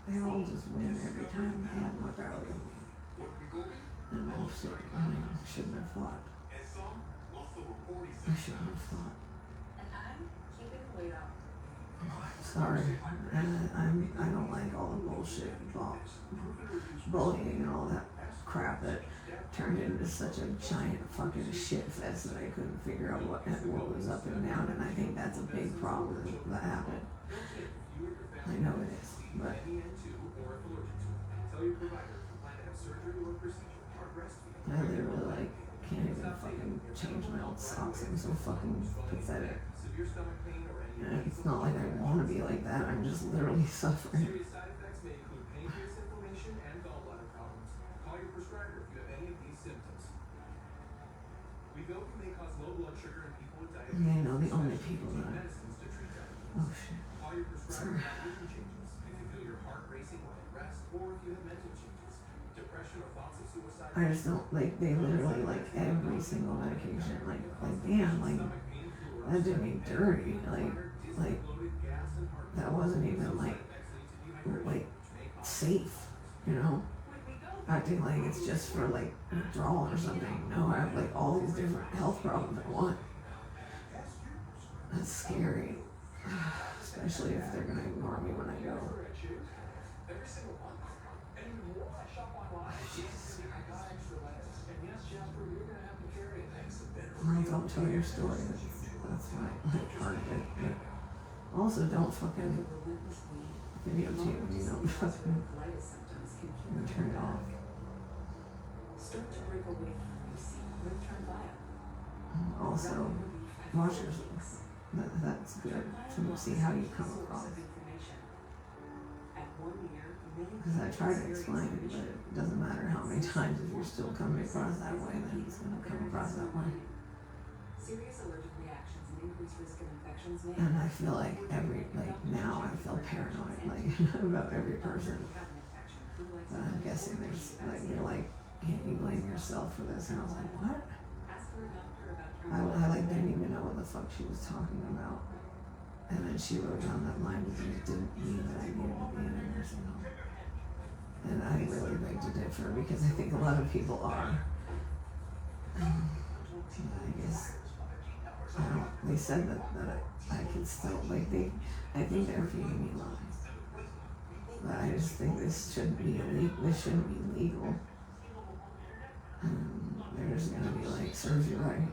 they all just win every time they have my value. And I'm sorry, I shouldn't have fought. I shouldn't have fought. Oh, I'm sorry. I don't like all the bullshit, bullying and all that crap that turned into such a giant fucking shit fest that I couldn't figure out what was up and down, and I think that's a big problem that happened. I know it is, but I literally, like, can't even fucking change my old socks. I'm so fucking pathetic. And it's not like I want to be like that. I'm just literally suffering. You know, the only people that oh shit. Sorry. I just don't, like, they literally, like, every single medication, like, damn, like, that did me dirty, like, that wasn't even, like, safe, you know? Acting like it's just for, like, withdrawal or something. No, I have, like, all these different health problems at once. That's scary. Especially if they're gonna ignore me when I go. Well, don't tell your story. That's my part of it. But also, don't fucking videotape me. You don't fucking turn it off. Also, watch yourself. That's good to see how you come across. Because I try to explain it, but it doesn't matter how many times. If you're still coming across that way, then it's going to come across that way. And I feel like now I feel paranoid, about every person. But I'm guessing they're like, can't you blame yourself for this? And I was like, what? I didn't even know what the fuck she was talking about. And then she wrote down that line because it didn't mean that I needed to be in a nursing home. And I really beg to differ because I think a lot of people are. I guess they said that I can still, I think they're feeding me lies. But I just think this shouldn't be illegal. This shouldn't be legal. They're just gonna be like, serves you right.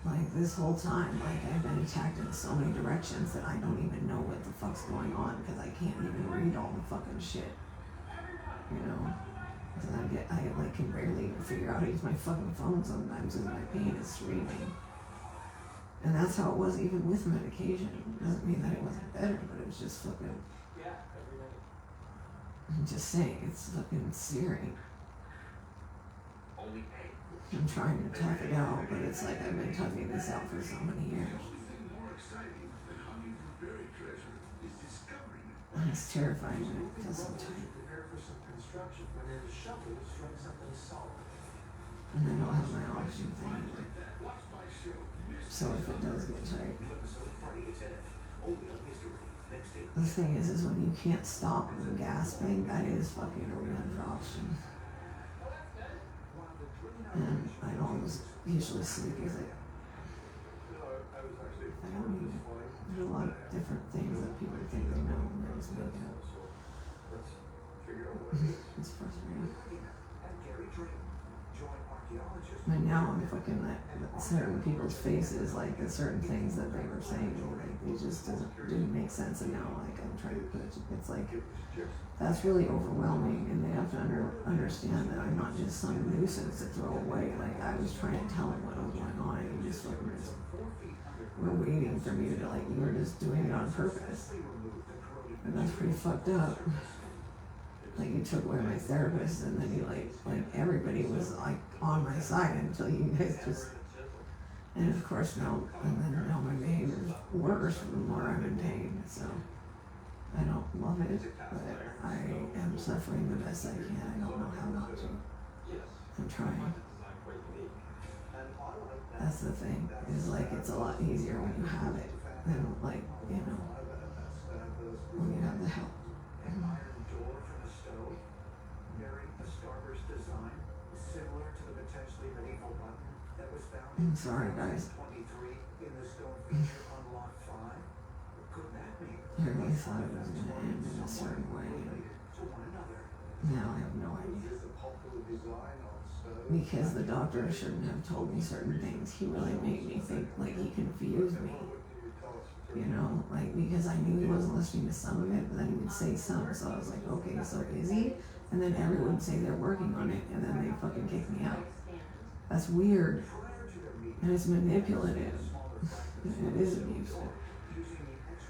Like, this whole time, I've been attacked in so many directions that I don't even know what the fuck's going on because I can't even read all the fucking shit. You know? Because I can barely even figure out how to use my fucking phone sometimes because my pain is screaming. And that's how it was even with medication. It doesn't mean that it wasn't better, but it was just fucking... I'm just saying, it's fucking searing. I'm trying to tough it out, but it's like I've been toughing this out for so many years. And it's terrifying when it feels so tight. And I don't have my oxygen thing either. So if it does get tight. The thing is when you can't stop from gasping, that is fucking a real option. And I always usually sleep with it. I don't need it. There's a lot of different things that people think they know and they just make it up. It's frustrating. But now I'm fucking at certain people's faces, like the certain things that they were saying, it just didn't make sense. And now I'm trying to put it, it's like, that's really overwhelming, and they have to understand that I'm not just some nuisance to throw away. Like, I was trying to tell them what was going on, and you just were waiting for me to, you were just doing it on purpose. And that's pretty fucked up. Like, you took away my therapist, and then you, everybody was, on my side until you guys just... And, of course, now my behavior is worse the more I'm in pain, so... I don't love it, but I am suffering the best I can. I don't know how not to. I'm trying. That's the thing, is it's a lot easier when you have it than, when you have the help. I'm sorry, guys. I really thought it was going to end in a certain way. Now I have no idea. Because the doctor shouldn't have told me certain things. He really made me think, he confused me. You know, because I knew he wasn't listening to some of it, but then he would say some. So I was like, okay, so is he? And then everyone would say they're working on it, and then they fucking kick me out. That's weird. And it's manipulative. It is abusive.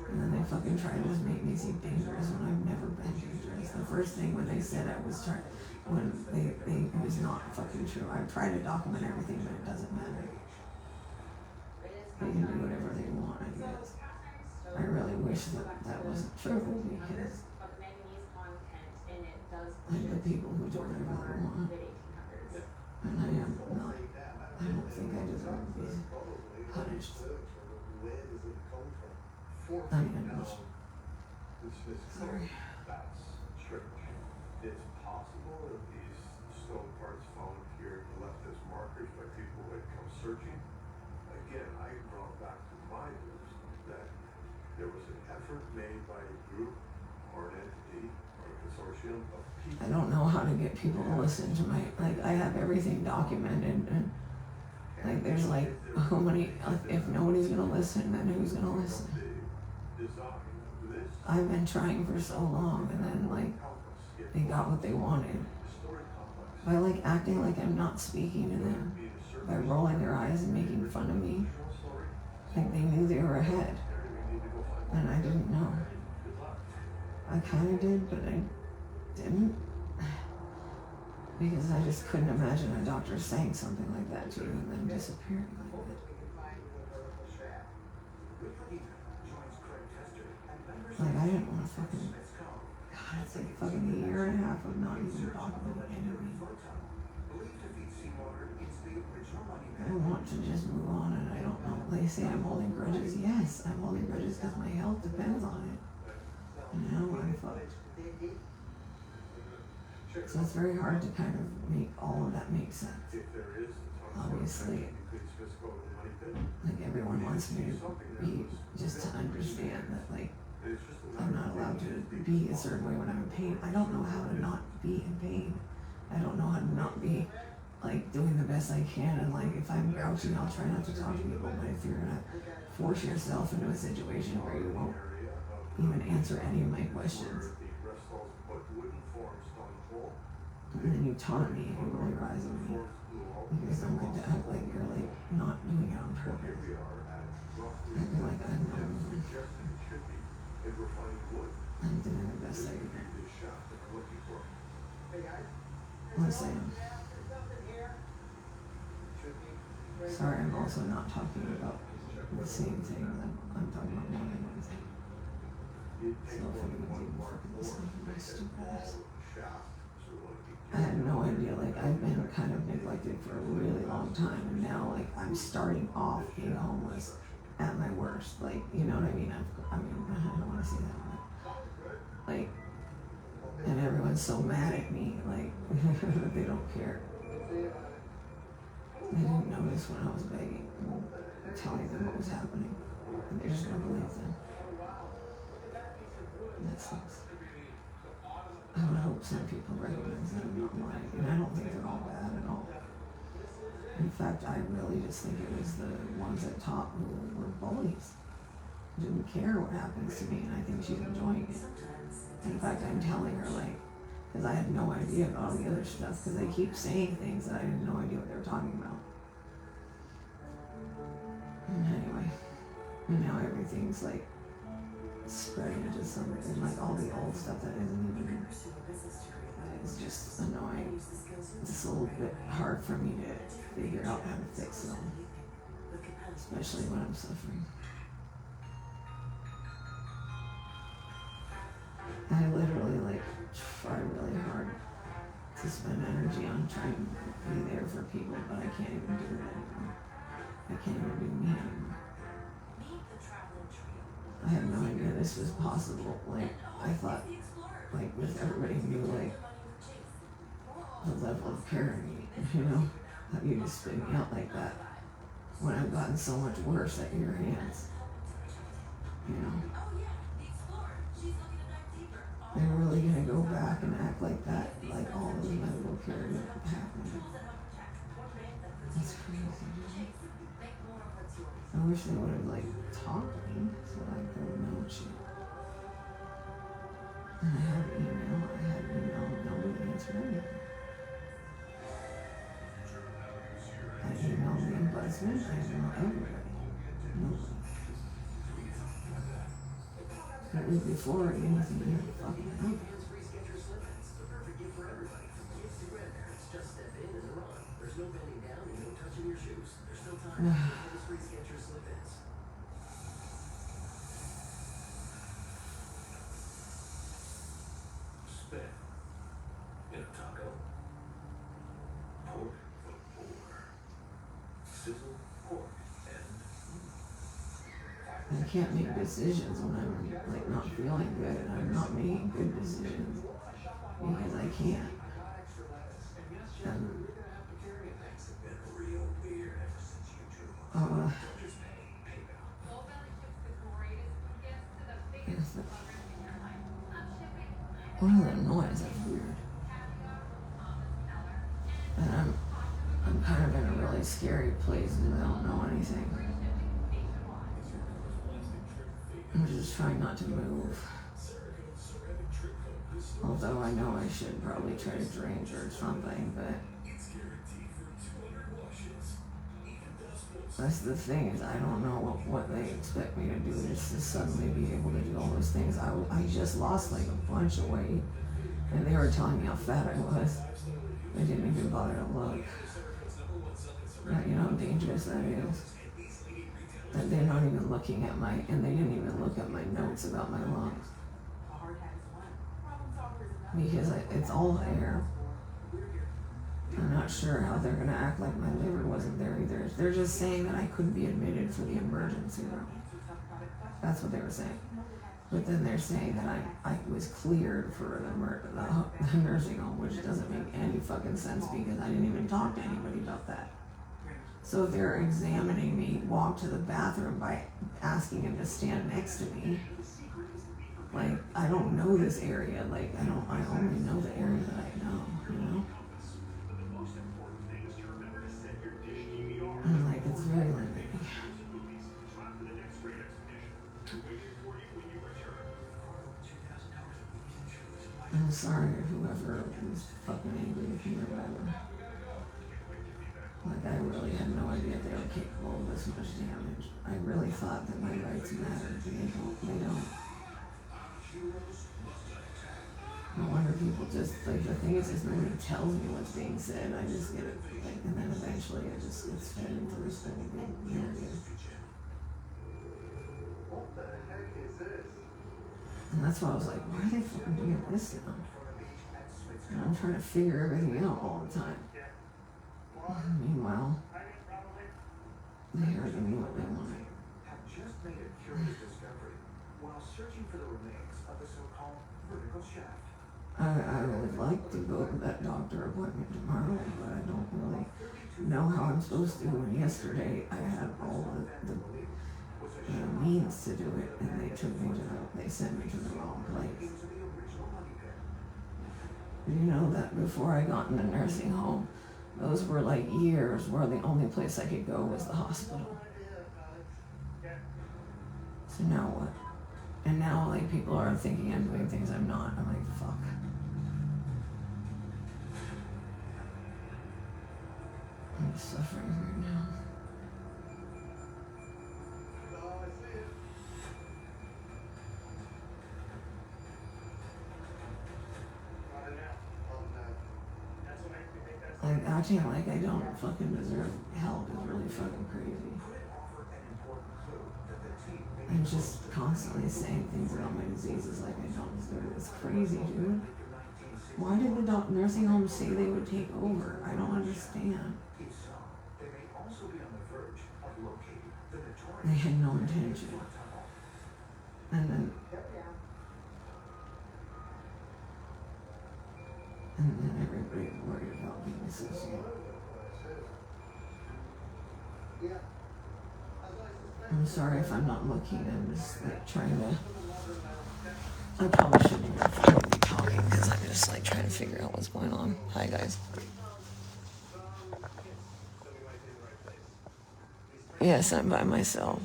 And then they fucking try to just make me seem dangerous when I've never been dangerous. The first thing when they said I was it was not fucking true. I tried to document everything, but it doesn't matter. They can do whatever they want, I guess. I really wish that wasn't true, because like the people who do whatever they want. And I am not, I don't think I deserve to be punished. I mean, I'm just, sorry. It's possible that these stone parts found here left as markers by people that come searching. Again, I brought back to my list that there was an effort made by a group or an entity or a consortium of people. I don't know how to get people to listen to my, like, I have everything documented, and like there's like how many, if nobody's gonna listen, then who's gonna listen? I've been trying for so long, and then like they got what they wanted by like acting like I'm not speaking to them, by rolling their eyes and making fun of me, like they knew they were ahead, and I didn't know. I kind of did, but I didn't, because I just couldn't imagine a doctor saying something like that to you and then disappearing like that. Like, I didn't want to fucking, God, it's like fucking a year and a half of not even talking about anything. I want to just move on, and I don't know. They say I'm holding grudges. Yes, I'm holding grudges because my health depends on it. And now I'm fucked. So it's very hard to kind of make all of that make sense. Obviously, like everyone wants me to be, just to understand that like I'm not allowed to be a certain way when I'm in pain. I don't know how to not be in pain. I don't know how to not be like doing the best I can, and like if I'm grouchy, I'll try not to talk to people, but if you're gonna force yourself into a situation where you won't even answer any of my questions, and then you taunt me and you roll your eyes at me because I'm going to act like you're like not doing it on purpose. Acting like I'm not moving. I'm doing the best I can. Unless I am. Sorry, I'm also not talking about the same thing. I'm talking about more than one thing. So if anyone's even fucking listening to my stupid ass. I had no idea, like I've been kind of neglected for a really long time, and now like I'm starting off being homeless at my worst, like, you know what I mean? I don't want to say that, but like, and everyone's so mad at me, like, that they don't care. They didn't notice when I was begging and telling them what was happening, and they're just gonna believe them. And that sucks. I would hope some people recognize that I'm not lying, and I don't think they're all bad at all. In fact, I really just think it was the ones at top who were bullies. Didn't care what happens to me, and I think she's enjoying it. In fact, I'm telling her, like, because I had no idea about all the other stuff, because they keep saying things that I had no idea what they were talking about. And anyway, and now everything's like spreading into something, like all the old stuff that isn't even, it's just annoying. It's a little bit hard for me to figure out how to fix them, especially when I'm suffering. I literally like try really hard to spend energy on trying to be there for people, but I can't even do it anymore. I can't even do me anymore. I had no idea this was possible. Like, I thought, like, with everybody knew, like, the level of care I need, you know? How you just spit me out like that when I've gotten so much worse at your hands, you know? They're really gonna go back and act like that, like all those medical care didn't happen. That's crazy. I wish they would have like taught me so like I would know shit. And I had email, nobody answered anything. I emailed the ombudsman, I emailed everybody. Nobody. It was before anything even fucking happened. I can't make decisions when I'm like not feeling good, and I'm not making good decisions because I can't. And, uh, what is that noise? That's weird. And I'm kind of in a really scary place because I don't know anything. I'm just trying not to move. Although I know I should probably try to drink or something, but that's the thing, is I don't know what they expect me to do, just to suddenly be able to do all those things. I just lost like a bunch of weight, and they were telling me how fat I was. They didn't even bother to look. You know how dangerous that is? That they're not even looking at and they didn't even look at my notes about my lungs. Because it's all air. I'm not sure how they're going to act like my liver wasn't there either. They're just saying that I couldn't be admitted for the emergency room. That's what they were saying. But then they're saying that I was cleared for the nursing home, which doesn't make any fucking sense because I didn't even talk to anybody about that. So if they're examining me, walk to the bathroom by asking him to stand next to me. Like, I don't know this area. Like, I only know the area that I know, you know? And like, it's very limiting. I'm sorry if whoever was fucking angry with me or whatever. Like, I really had no idea they were capable of this much damage. I really thought that my rights mattered, but they don't. No wonder people just, like, the thing is nobody tells me what's being said. I just get it, like, and then eventually it just gets fed into this whole big narrative. What the heck is this? And that's why I was like, why are they fucking doing this now? And I'm trying to figure everything out all the time. Meanwhile, they already knew what they wanted. Have just made a curious discovery while searching for the remains of the so-called vertical shaft. I would like to go to that doctor appointment tomorrow, but I don't really know how I'm supposed to. And yesterday I had all the means to do it, and they sent me to the wrong place. You know that before I got in the nursing home, those were like years where the only place I could go was the hospital. So now what? And now like people are thinking I'm doing things I'm not. I'm like, fuck. I'm suffering right now. Like, acting like I don't fucking deserve help is really fucking crazy. I'm just constantly saying things about my diseases like I don't deserve it. It's crazy, dude. Why did the nursing home say they would take over? I don't understand. They had no intention. And then everybody worried about being associated. I'm sorry if I'm not looking. I'm just like trying to. I probably shouldn't even fucking be talking because I'm just like trying to figure out what's going on. Hi guys. Yes, I'm by myself.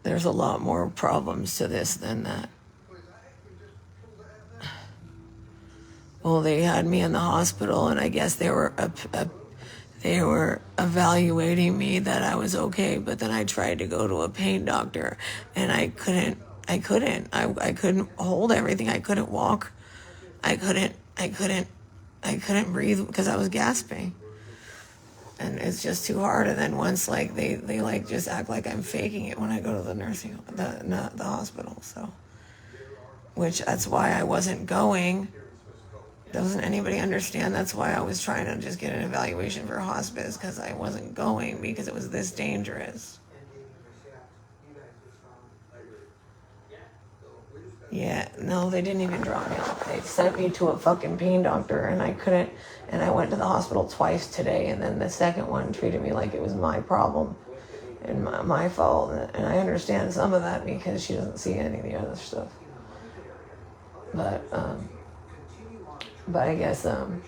There's a lot more problems to this than that. Well, they had me in the hospital, and I guess they were evaluating me that I was okay. But then I tried to go to a pain doctor, and I couldn't hold everything. I couldn't walk. I couldn't breathe because I was gasping. And it's just too hard. And then once like they like just act like I'm faking it when I go to the nursing home, the hospital. So, which that's why I wasn't going. Doesn't anybody understand? That's why I was trying to just get an evaluation for hospice, because I wasn't going because it was this dangerous. Yeah, no, they didn't even drop me off. They sent me to a fucking pain doctor, and I couldn't. And I went to the hospital twice today, and then the second one treated me like it was my problem and my fault. And I understand some of that because she doesn't see any of the other stuff. But I guess some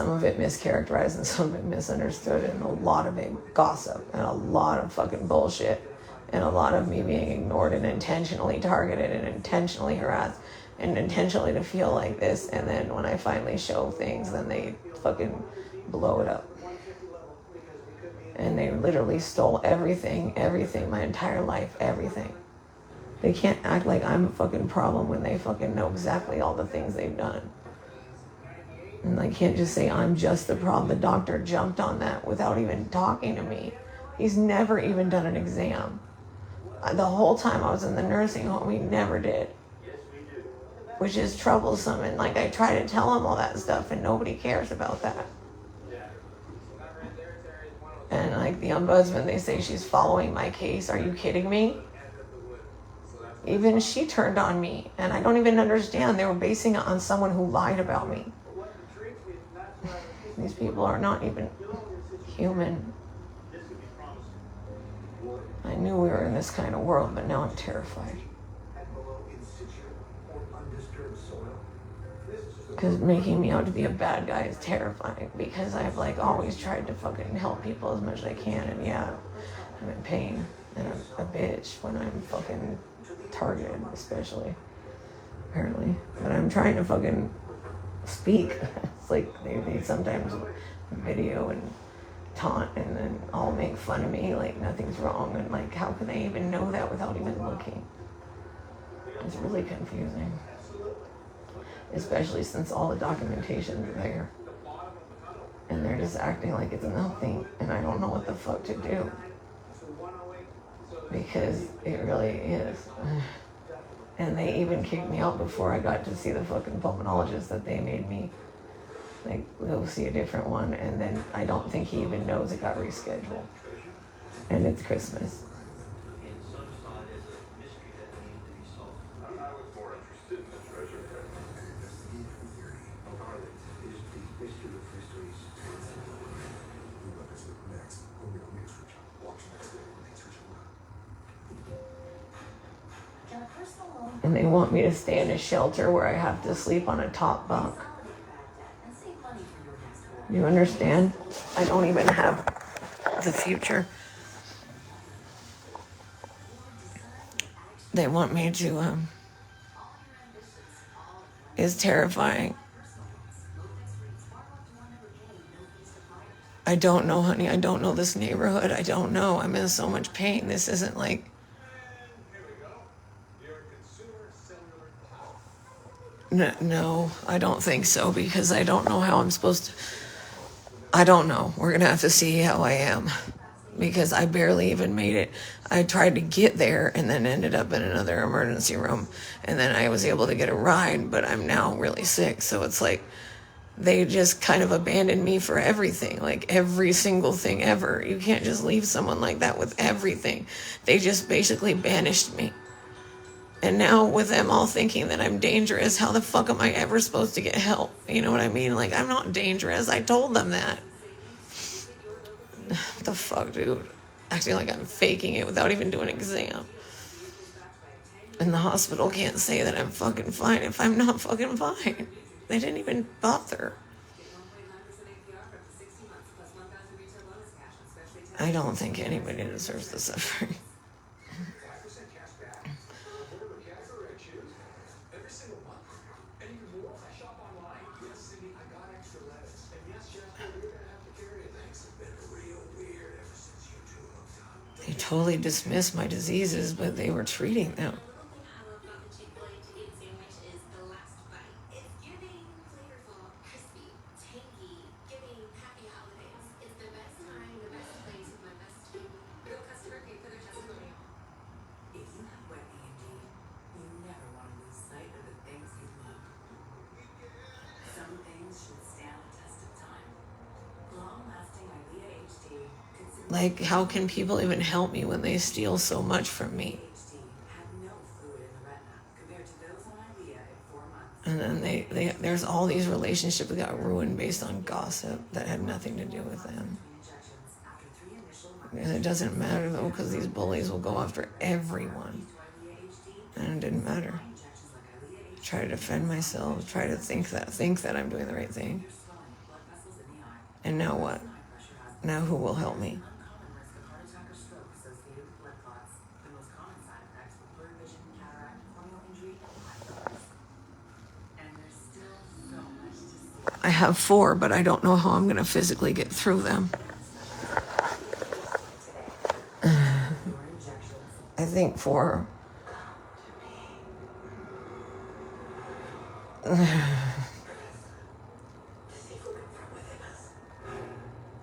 of it mischaracterized and some of it misunderstood, and a lot of it gossip and a lot of fucking bullshit and a lot of me being ignored and intentionally targeted and intentionally harassed and intentionally to feel like this. And then when I finally show things, then they fucking blow it up. And they literally stole everything, my entire life, everything. They can't act like I'm a fucking problem when they fucking know exactly all the things they've done. And I can't just say I'm just the problem. The doctor jumped on that without even talking to me. He's never even done an exam. The whole time I was in the nursing home, he never did. Which is troublesome. And like, I try to tell him all that stuff and nobody cares about that. And like the ombudsman, they say she's following my case. Are you kidding me? Even she turned on me, and I don't even understand. They were basing it on someone who lied about me. These people are not even human. I knew we were in this kind of world, but now I'm terrified. Because making me out to be a bad guy is terrifying, because I've like always tried to fucking help people as much as I can, and yeah, I'm in pain, and I'm a bitch when I'm fucking targeted, especially, apparently. But I'm trying to fucking speak. It's like they sometimes video and taunt and then all make fun of me like nothing's wrong, and like how can they even know that without even looking? It's really confusing, especially since all the documentation is there and they're just acting like it's nothing, and I don't know what the fuck to do, because it really is. And they even kicked me out before I got to see the fucking pulmonologist that they made me like go see a different one, and then I don't think he even knows it got rescheduled, and it's Christmas. And they want me to stay in a shelter where I have to sleep on a top bunk. You understand? I don't even have the future. They want me to, it's terrifying. I don't know, honey. I don't know this neighborhood. I don't know. I'm in so much pain. This isn't like... No, I don't think so, because I don't know how I'm supposed to... I don't know. We're going to have to see how I am, because I barely even made it. I tried to get there and then ended up in another emergency room, and then I was able to get a ride, but I'm now really sick. So it's like they just kind of abandoned me for everything, like every single thing ever. You can't just leave someone like that with everything. They just basically banished me. And now with them all thinking that I'm dangerous, how the fuck am I ever supposed to get help? You know what I mean? Like, I'm not dangerous. I told them that. What the fuck, dude? Acting like I'm faking it without even doing an exam. And the hospital can't say that I'm fucking fine if I'm not fucking fine. They didn't even bother. I don't think anybody deserves the suffering. They totally dismissed my diseases, but they were treating them. Like, how can people even help me when they steal so much from me? And then there's all these relationships that got ruined based on gossip that had nothing to do with them. And it doesn't matter though, because these bullies will go after everyone. And it didn't matter. Try to defend myself, try to think that I'm doing the right thing. And now what? Now who will help me? I have 4, but I don't know how I'm going to physically get through them. I think 4. And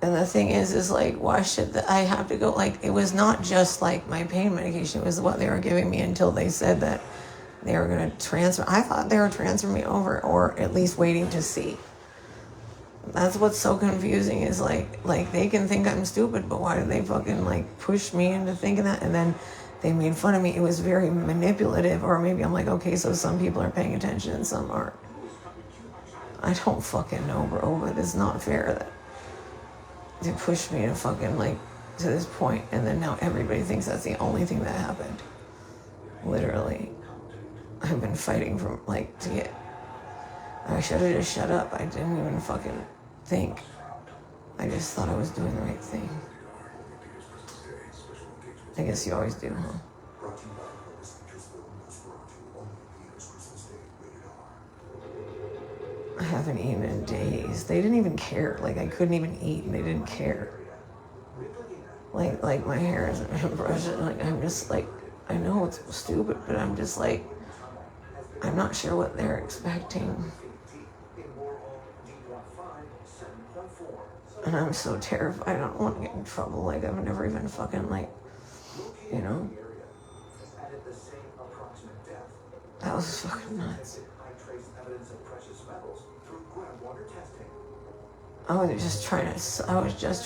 the thing is like, why should I have to go? Like, it was not just like my pain medication. It was what they were giving me until they said that they were going to transfer. I thought they were transferring me over, or at least waiting to see. That's what's so confusing is like they can think I'm stupid, but why do they fucking like push me into thinking that? And then they made fun of me. It was very manipulative, or maybe I'm like, okay, so some people are paying attention and some aren't. I don't fucking know, bro, but it's not fair that they pushed me to fucking like to this point, and then now everybody thinks that's the only thing that happened. Literally, I've been fighting for like to get. I should have just shut up. I didn't even fucking think. I just thought I was doing the right thing. I guess you always do, huh? I haven't eaten in days. They didn't even care. Like, I couldn't even eat, and they didn't care. Like my hair isn't been brushed. Like, I'm just like, I know it's stupid, but I'm just like, I'm not sure what they're expecting. And I'm so terrified. I don't want to get in trouble. Like, I've never even fucking, like, you know? That was fucking nuts. I was just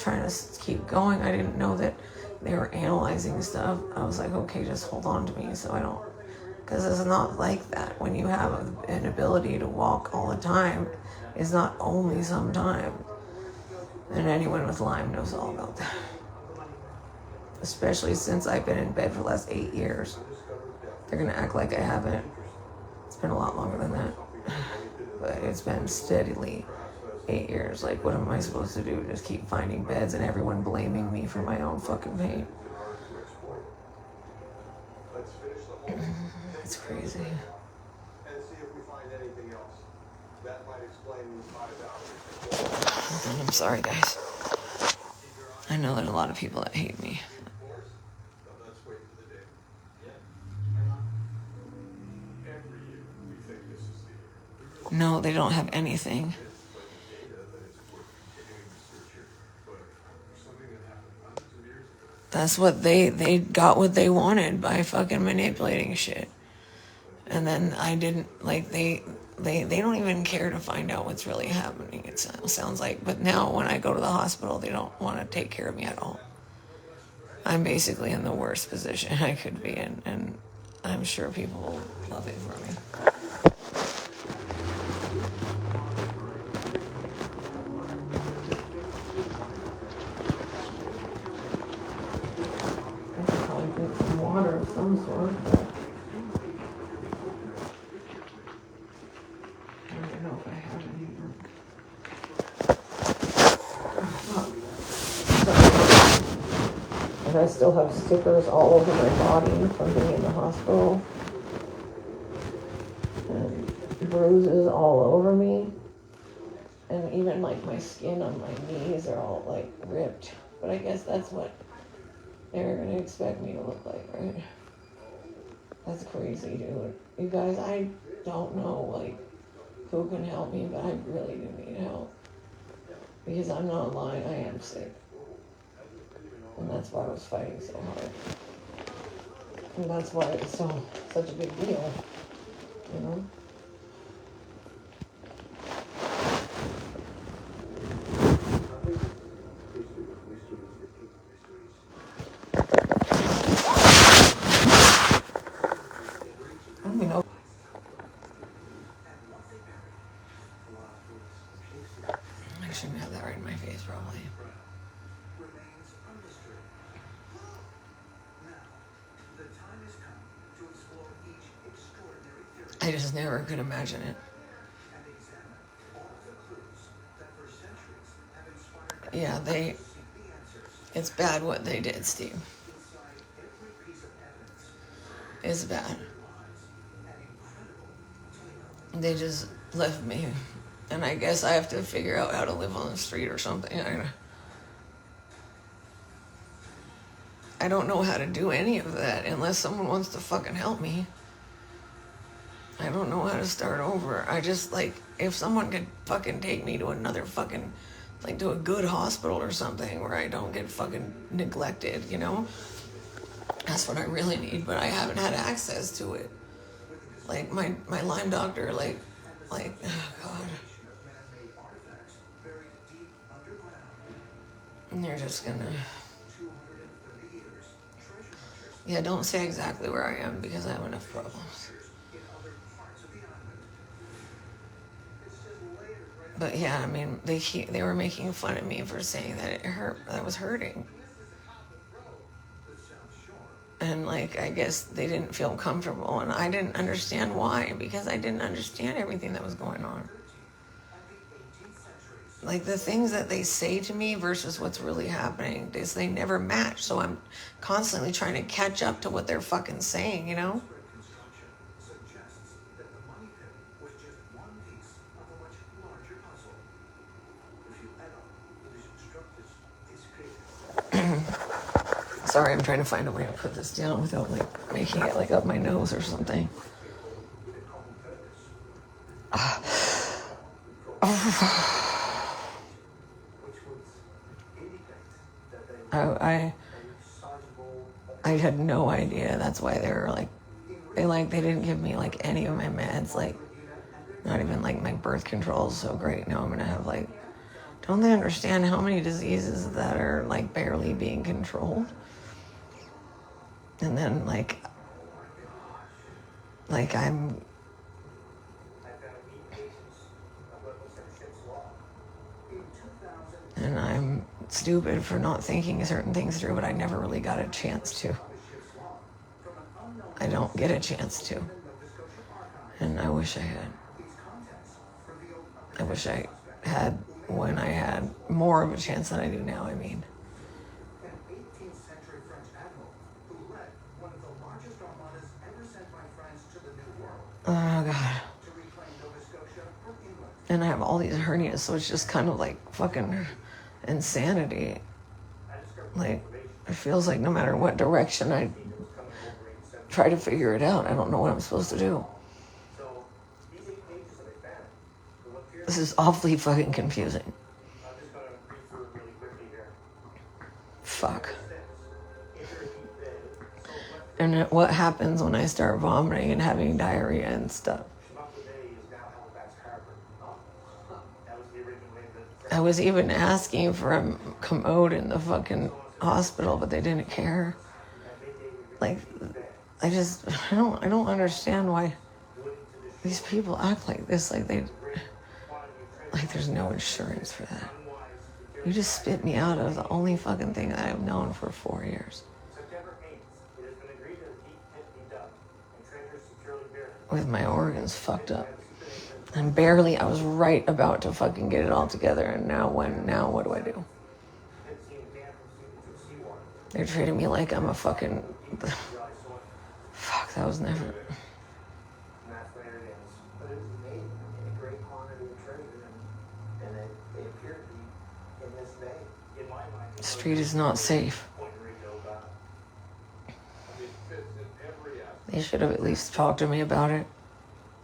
trying to keep going. I didn't know that they were analyzing stuff. I was like, okay, just hold on to me so I don't, because it's not like that. When you have an ability to walk all the time, it's not only sometimes. And anyone with Lyme knows all about that. Especially since I've been in bed for the last 8 years. They're going to act like I haven't. It's been a lot longer than that. But it's been steadily 8 years. Like, what am I supposed to do? Just keep finding beds and everyone blaming me for my own fucking pain. It's crazy. I'm sorry, guys. I know there's a lot of people that hate me. No, they don't have anything. That's what they got what they wanted by fucking manipulating shit. And then I didn't, like, they don't even care to find out what's really happening, it sounds like. But now when I go to the hospital, they don't want to take care of me at all. I'm basically in the worst position I could be in, and I'm sure people will love it for me. I could probably drink some water of some sort. And I still have stickers all over my body from being in the hospital. And bruises all over me. And even like my skin on my knees are all like ripped. But I guess that's what they're going to expect me to look like, right? That's crazy, dude. You guys, I don't know like who can help me, but I really do need help. Because I'm not lying, I am sick. And that's why I was fighting so hard. And that's why it's such a big deal, you know? my face, probably. Remains a mystery. Now, the time has come to explore each extraordinary theory I just never could imagine it. and examine all the clues that for centuries have inspired Yeah, us to seek the answers it's bad what they did, Steve. inside every piece of evidence. It's bad. There lies an incredible tale. They just left me. And I guess I have to figure out how to live on the street or something. I don't know how to do any of that unless someone wants to fucking help me. I don't know how to start over. I just, like, if someone could fucking take me to another fucking, like, to a good hospital or something where I don't get fucking neglected, you know? That's what I really need, but I haven't had access to it. Like, my Lyme doctor, like, oh, God. Man-made artifacts buried deep underground. And they're just gonna... 230 years. Treasure hunters Yeah, don't say exactly where I am because I have enough problems. in other parts of the island. It says later, right? But yeah, I mean, they were making fun of me for saying that it hurt, that I was hurting. This sounds short. And, like, I guess they didn't feel comfortable, and I didn't understand why, because I didn't understand everything that was going on. And the 18th centuries. Like, the things that they say to me versus what's really happening, they never match, so I'm constantly trying to catch up to what they're fucking saying, you know? Reconstruction suggests that the money pit was just one piece of a much larger puzzle. If you add up the disruptors, it's clear. Sorry, I'm trying to find a way to put this down without, like, making it, like, up my nose or something. I had no idea. That's why they were, like, they didn't give me, like, any of my meds, like, not even, like, my birth control is so great. Now I'm gonna have, like, don't they understand how many diseases that are, like, barely being controlled? And then, like I'm, and I'm stupid for not thinking certain things through, but I never really got a chance to. I don't get a chance to. And I wish I had. I wish I had when I had more of a chance than I do now, I mean. An 18th century French admiral who led one of the largest armadas ever sent by France to the New World Oh, God. to reclaim Nova Scotia from England. And I have all these hernias, so it's just kind of like fucking insanity. Like, it feels like no matter what direction I try to figure it out, I don't know what I'm supposed to do. So these 8 pages that I found, the look here, This is awfully fucking confusing. I'm just going to read through it really quickly here. Fuck. Enter a deep bed, so left And what happens when I start vomiting and having diarrhea and stuff? Schmuckle Bay is now Halifax Harbor. That was the original name that I was even asking for a commode in the fucking hospital, but they didn't care. Like, I don't understand why these people act like this. Like there's no insurance for that. You just spit me out of the only fucking thing that I've known for 4 years. September 8th, it has been agreed that a deep pit be dug and trenchers securely buried. With my organs fucked up. And barely, I was right about to fucking get it all together, and now what do I do? Pit seemed damp from seawater. They're treating me like I'm a fucking... Fuck, that was never... And that's where it ends. But it was made in a great quantity of treasure, and they appear to be in this bay. In my mind, The street is not safe. Puerto Rico, it fits in every aspect. They should have at least talked to me about it.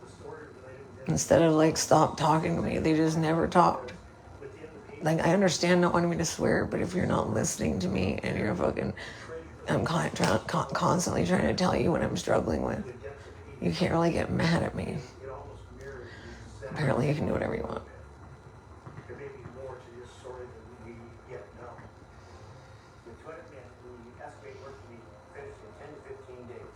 The story related Instead of, like, stop talking to me, they just never talked. within the page. Like, I understand not wanting me to swear, but if you're not listening to me and you're fucking... I'm constantly trying to tell you what I'm struggling with. You can't really get mad at me. It almost mirrors the Apparently you can do whatever you want. There may be more to this story than we yet know. With 200 men, we estimate work to be finished in 10 to 15 days.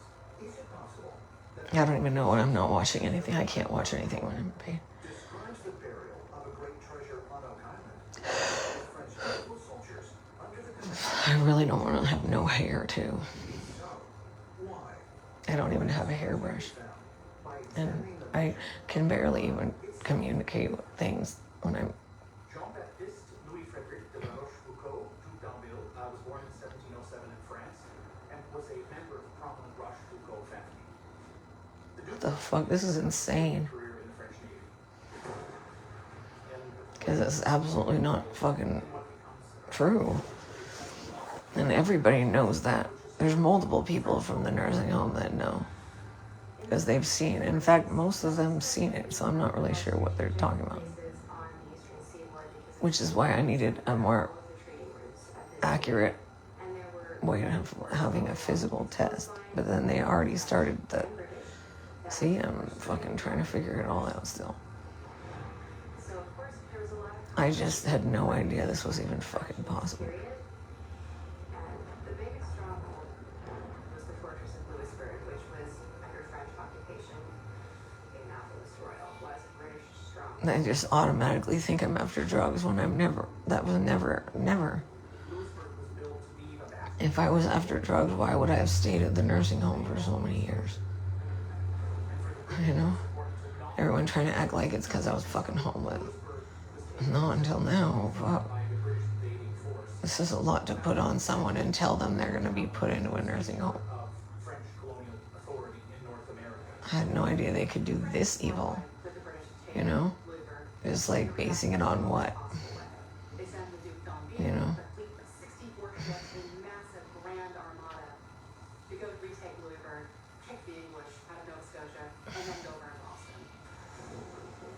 Is it possible that I don't even know when I'm not watching anything. I can't watch anything when I'm in pain. describes the burial of a great treasure on Oak Island? I really don't want to have no hair, too. I don't even have a hairbrush. And I can barely even communicate with things when I'm... Jean-Baptiste Louis Frederic de la Rochefoucauld, Duc d'Anville, was born in 1707 in France and was a member of the prominent Rochefoucauld family. What the fuck? This is insane. Career in the French Navy. Because it's absolutely not fucking true. And everybody knows that. There's multiple people from the nursing home that know. Because they've seen it. In fact, most of them seen it, so I'm not really sure what they're talking about. Which is why I needed a more accurate way of having a physical test. But then they already started the... See, I'm fucking trying to figure it all out still. I just had no idea this was even fucking possible. I just automatically think I'm after drugs when I'm never. That was never. If I was after drugs, why would I have stayed at the nursing home for so many years? You know? Everyone trying to act like it's because I was fucking homeless. Not until now. Fuck. This is a lot to put on someone and tell them they're going to be put into a nursing home. I had no idea they could do this evil. You know? Just like basing it on what? You know?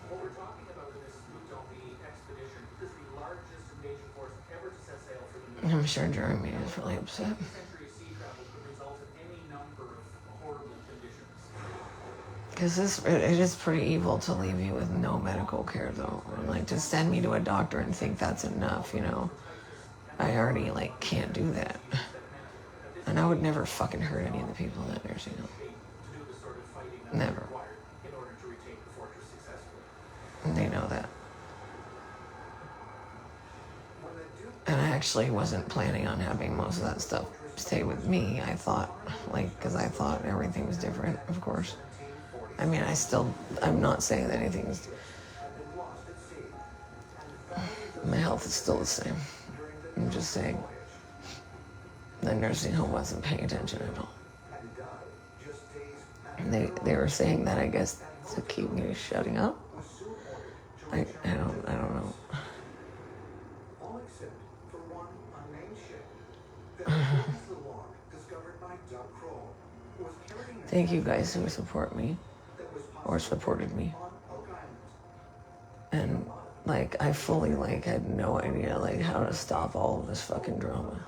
What we're talking about in this Luton expedition is the largest invasion force ever to set sail for the New I'm sure Jeremy is really upset. century sea travel could result in any number of horrible conditions. Because it is pretty evil to leave you with no medical care, though. And, like, to send me to a doctor and think that's enough, you know. I already, like, can't do that. And I would never fucking hurt any of the people in that nursing home. Never. In order to retake the fortress successfully. And they know that. And I actually wasn't planning on having most of that stuff stay with me. I thought, like, because I thought everything was different, of course. I mean, I'm not saying that anything's... My health is still the same. I'm just saying the nursing home wasn't paying attention at all. And they were saying that, I guess, to keep me shutting up. I don't know. All except for one unnamed ship that was the log discovered by Doug Kroll, who was carrying a Thank you guys who support me or supported me. on Oak Island. And, like, I fully, like, had no idea, like, how to stop all of this fucking drama.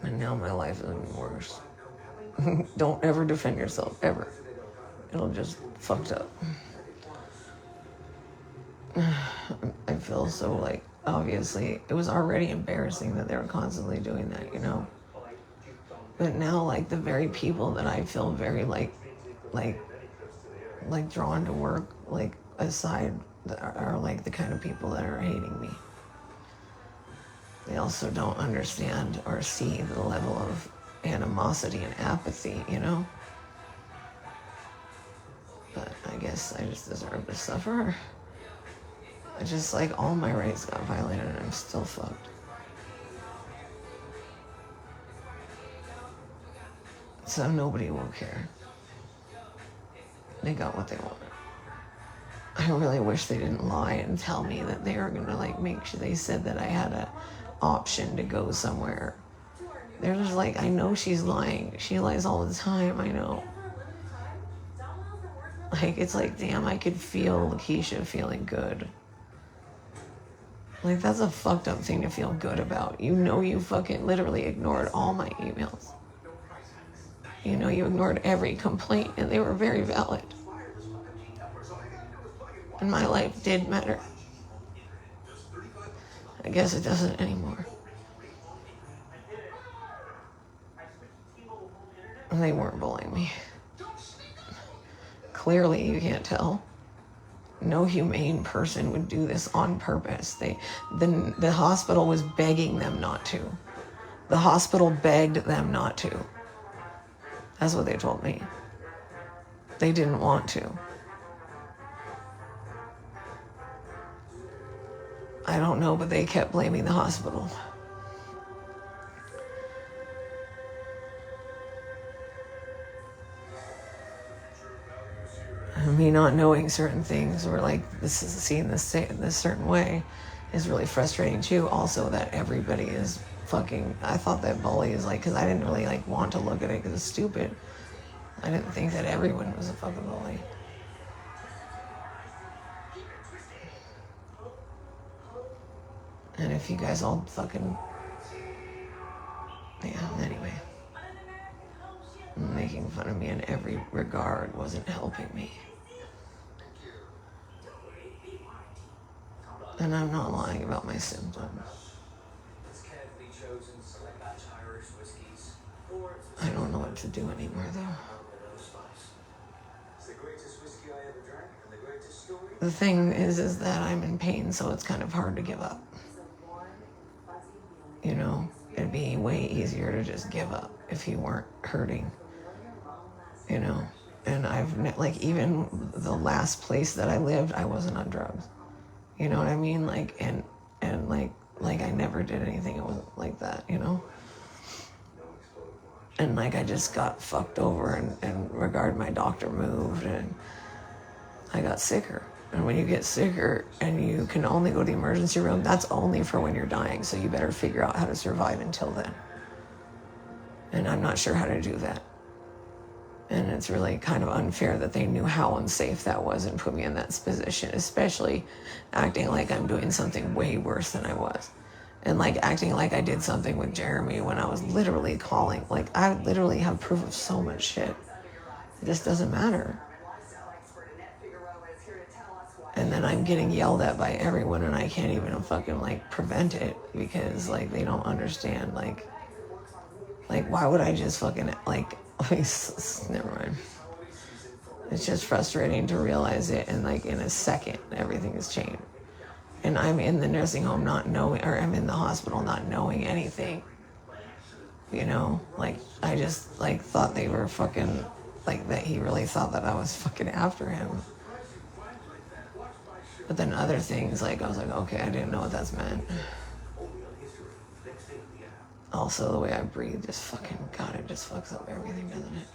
And now my life is even worse. Don't ever defend yourself, ever. It'll just fucked up. I feel so, like, obviously, it was already embarrassing that they were constantly doing that, you know? But now, like, the very people that I feel very, like drawn to work, like, aside, are, like, the kind of people that are hating me. They also don't understand or see the level of animosity and apathy, you know? But I guess I just deserve to suffer. I just, like, all my rights got violated and I'm still fucked. So nobody will care. They got what they wanted. I really wish they didn't lie and tell me that they were gonna, like, make sure they said that I had a option to go somewhere. They're just like, I know she's lying. She lies all the time, I know. Like, it's like, damn, I could feel Keisha feeling good. Like, that's a fucked up thing to feel good about. You know you fucking literally ignored all my emails. You know you ignored every complaint, and they were very valid. And my life did matter. I guess it doesn't anymore. And they weren't bullying me. Clearly, you can't tell. no humane person would do this on purpose. The hospital was begging them not to. The hospital begged them not to. That's what they told me. They didn't want to. I don't know, but they kept blaming the hospital. Me not knowing certain things, or like seeing this certain way, is really frustrating too. Also, that everybody is fucking. I thought that bully is like, because I didn't really like want to look at it because it's stupid. I didn't think that everyone was a fucking bully. And if you guys all fucking, yeah. Anyway, making fun of me in every regard wasn't helping me. And I'm not lying about my symptoms. I don't know what to do anymore, though. The thing is that I'm in pain, so it's kind of hard to give up. You know, it'd be way easier to just give up if you weren't hurting. You know, and I've, like, even the last place that I lived, I wasn't on drugs. You know what I mean? Like, and like I never did anything. It wasn't like that, you know? And like, I just got fucked over and regard my doctor moved and I got sicker. And when you get sicker and you can only go to the emergency room, that's only for when you're dying. So you better figure out how to survive until then. And I'm not sure how to do that. And it's really kind of unfair that they knew how unsafe that was and put me in that position, especially acting like I'm doing something way worse than I was. And like acting like I did something with Jeremy when I was literally calling. Like, I literally have proof of so much shit. It just doesn't matter. And then I'm getting yelled at by everyone and I can't even fucking like prevent it because like they don't understand. Like why would I just fucking like, never mind. It's just frustrating to realize it, and like in a second everything has changed. And I'm in the nursing home not knowing, or I'm in the hospital not knowing anything. You know, like I just like thought they were fucking, like that he really thought that I was fucking after him. But then other things, like I was like, okay, I didn't know what that's meant. Also, the way I breathe just fucking, God, it just fucks up everything, doesn't it?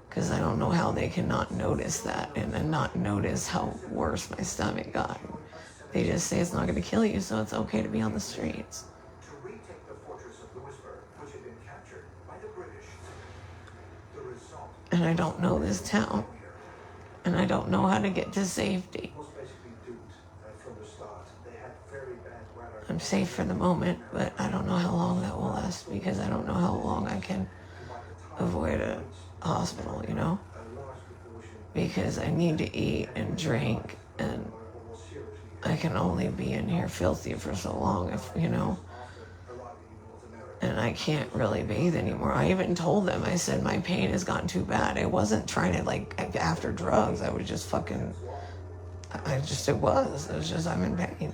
Because I don't know how they can not notice that and then not notice how worse my stomach got. They just say it's not going to kill you, so it's okay to be on the streets. And I don't know this town. And I don't know how to get to safety. I'm safe for the moment, but I don't know how long that will last because I don't know how long I can avoid a hospital, you know? Because I need to eat and drink, and I can only be in here filthy for so long, if you know. And I can't really bathe anymore. I even told them, I said, my pain has gotten too bad. I wasn't trying to, like, after drugs. I was just fucking, it was just, I'm in pain.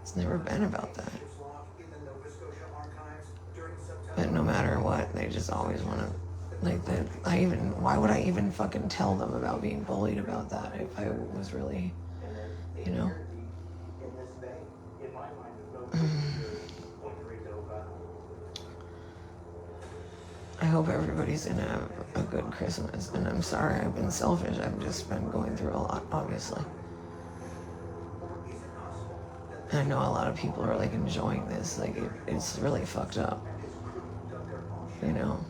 It's never been about that. But no matter what, they just always want to, like, that. Why would I even fucking tell them about being bullied about that if I was really, you know? I hope everybody's gonna have a good Christmas, and I'm sorry I've been selfish. I've just been going through a lot, obviously. I know a lot of people are like enjoying this. Like it's really fucked up, you know.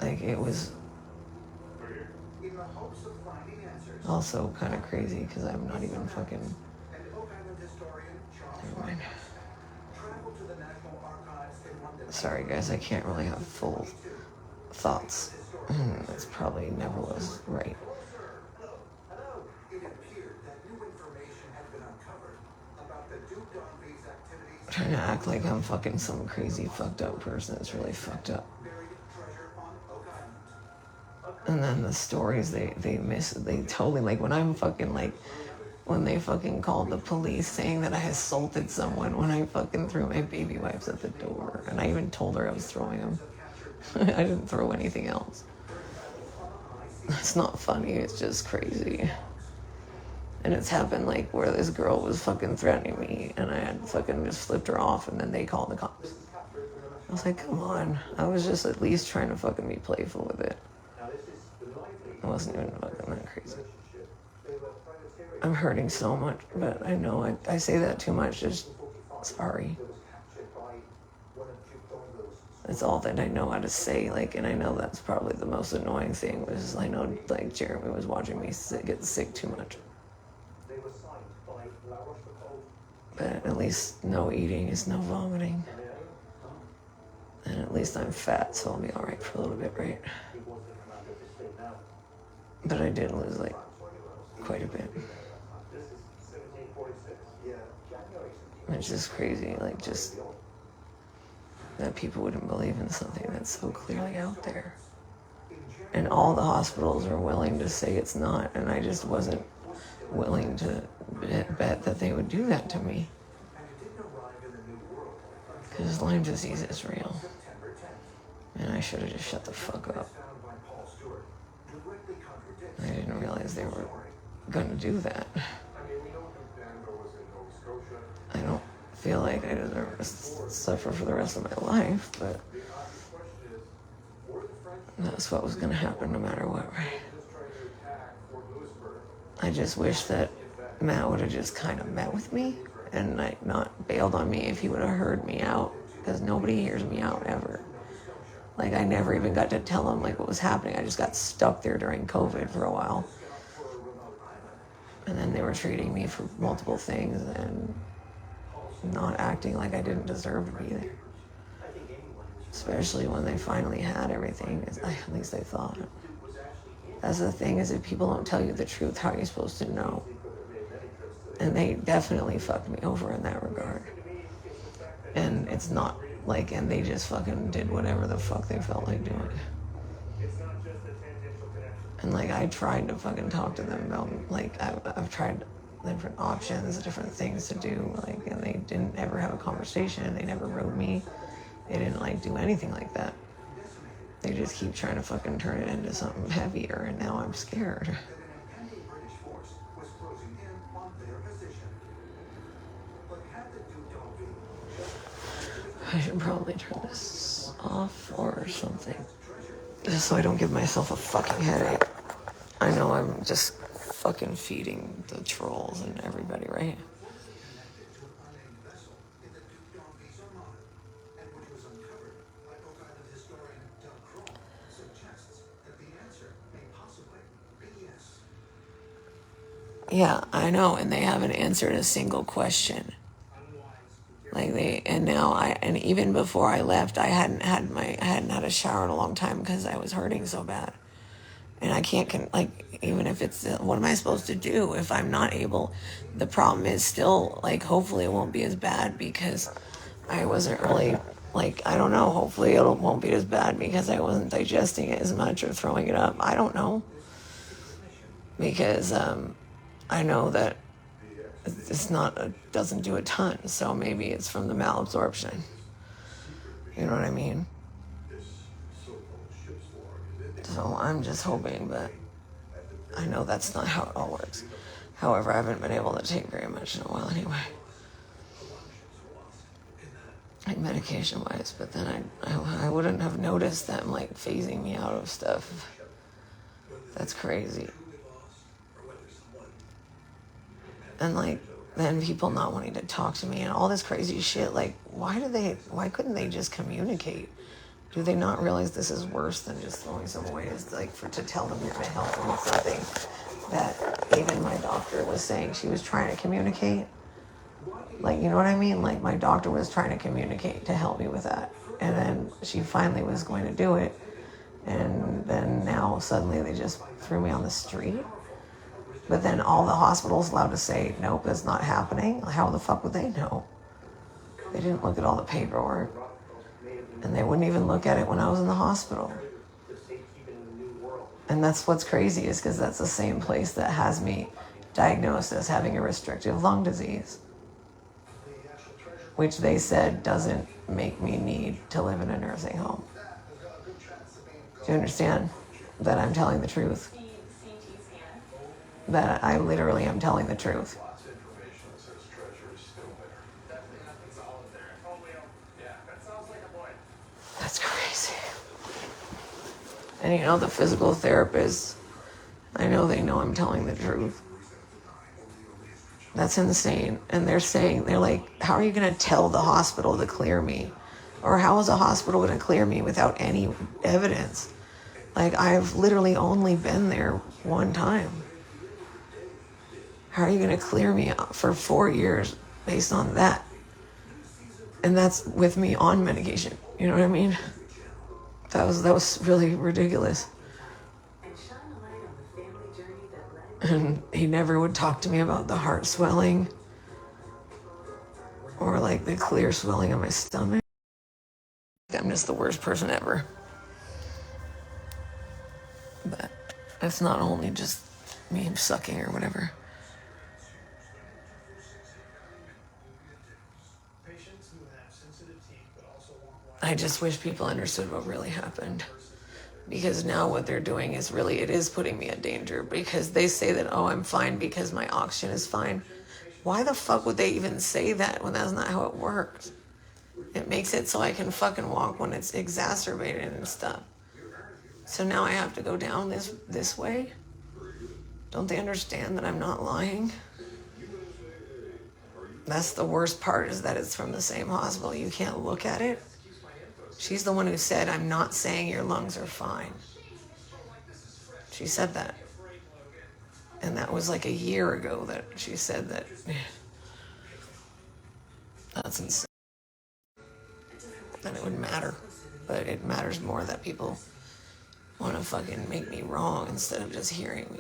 Like it was also kind of crazy because I'm not even fucking. Never mind. Sorry guys, I can't really have full thoughts. That's probably never was right. Trying to act like I'm fucking some crazy fucked up person. It's really fucked up. And then the stories they totally, like when I'm fucking like, when they fucking called the police saying that I assaulted someone when I fucking threw my baby wipes at the door. And I even told her I was throwing them. I didn't throw anything else. It's not funny, it's just crazy. And it's happened like where this girl was fucking threatening me and I had fucking just flipped her off and then they called the cops. I was like, come on. I was just at least trying to fucking be playful with it. I wasn't even fucking that crazy. I'm hurting so much, but I know I say that too much. Just sorry. That's all that I know how to say. Like, and I know that's probably the most annoying thing was I know like Jeremy was watching me get sick too much. But at least no eating is no vomiting. And at least I'm fat, so I'll be all right for a little bit, right? But I did lose like quite a bit. It's just crazy, like just that people wouldn't believe in something that's so clearly out there. And all the hospitals are willing to say it's not, and I just wasn't willing to bet that they would do that to me. Because Lyme disease is real. And I should have just shut the fuck up. I didn't realize they were going to do that. I don't feel like I deserve to suffer for the rest of my life, but that's what was going to happen no matter what, right? I just wish that Matt would have just kind of met with me and like not bailed on me if he would have heard me out, because nobody hears me out ever. Like I never even got to tell him like what was happening. I just got stuck there during COVID for a while. And then they were treating me for multiple things and not acting like I didn't deserve to be there. Especially when they finally had everything, at least they thought. That's the thing, is if people don't tell you the truth, how are you supposed to know? And they definitely fucked me over in that regard. And it's not like, and they just fucking did whatever the fuck they felt like doing. And like, I tried to fucking talk to them about, like, I've tried different options, different things to do, like, and they didn't ever have a conversation. They never wrote me. They didn't like do anything like that. They just keep trying to fucking turn it into something heavier, and now I'm scared. I should probably turn this off or something, just so I don't give myself a fucking headache. I know I'm just fucking feeding the trolls and everybody, right? Yeah, I know, and they haven't answered a single question. Like and even before I left, I hadn't had a shower in a long time because I was hurting so bad. And I can't, even if it's, what am I supposed to do if I'm not able? The problem is still, like, hopefully it won't be as bad because I wasn't really, like, I don't know, hopefully it won't be as bad because I wasn't digesting it as much or throwing it up. I don't know. Because I know that doesn't do a ton, so maybe it's from the malabsorption. You know what I mean? So I'm just hoping, but I know that's not how it all works. However, I haven't been able to take very much in a while anyway. Like medication-wise, but then I wouldn't have noticed them like phasing me out of stuff. That's crazy. And like, then people not wanting to talk to me and all this crazy shit, like, why couldn't they just communicate? Do they not realize this is worse than just throwing some away? It's like to tell them you're going to help them with something that even my doctor was saying she was trying to communicate. Like, you know what I mean? Like, my doctor was trying to communicate to help me with that. And then she finally was going to do it. And then now suddenly they just threw me on the street. But then all the hospitals allowed to say, nope, it's not happening. How the fuck would they know? They didn't look at all the paperwork. And they wouldn't even look at it when I was in the hospital. And that's what's crazy, is because that's the same place that has me diagnosed as having a restrictive lung disease, which they said doesn't make me need to live in a nursing home. Do you understand that I'm telling the truth? That I literally am telling the truth. Lots of information that says treasure is still there. Definitely nothing solid there. Oh, Leo. Yeah, that sounds like a boy. That's crazy. And you know, the physical therapist, I know they know I'm telling the truth. That's insane. And they're like, how are you going to tell the hospital to clear me? Or how is a hospital going to clear me without any evidence? Like, I've literally only been there one time. How are you going to clear me for 4 years based on that? And that's with me on medication. You know what I mean? That was really ridiculous. And he never would talk to me about the heart swelling or like the clear swelling of my stomach. I'm just the worst person ever. But it's not only just me sucking or whatever. I just wish people understood what really happened. Because now what they're doing is really, it is putting me in danger. Because they say that, oh, I'm fine because my oxygen is fine. Why the fuck would they even say that when that's not how it works? It makes it so I can fucking walk when it's exacerbated and stuff. So now I have to go down this way? Don't they understand that I'm not lying? That's the worst part, is that it's from the same hospital. You can't look at it. She's the one who said, I'm not saying your lungs are fine. She said that. And that was like a year ago that she said that. That's insane. That it would matter. But it matters more that people want to fucking make me wrong instead of just hearing me.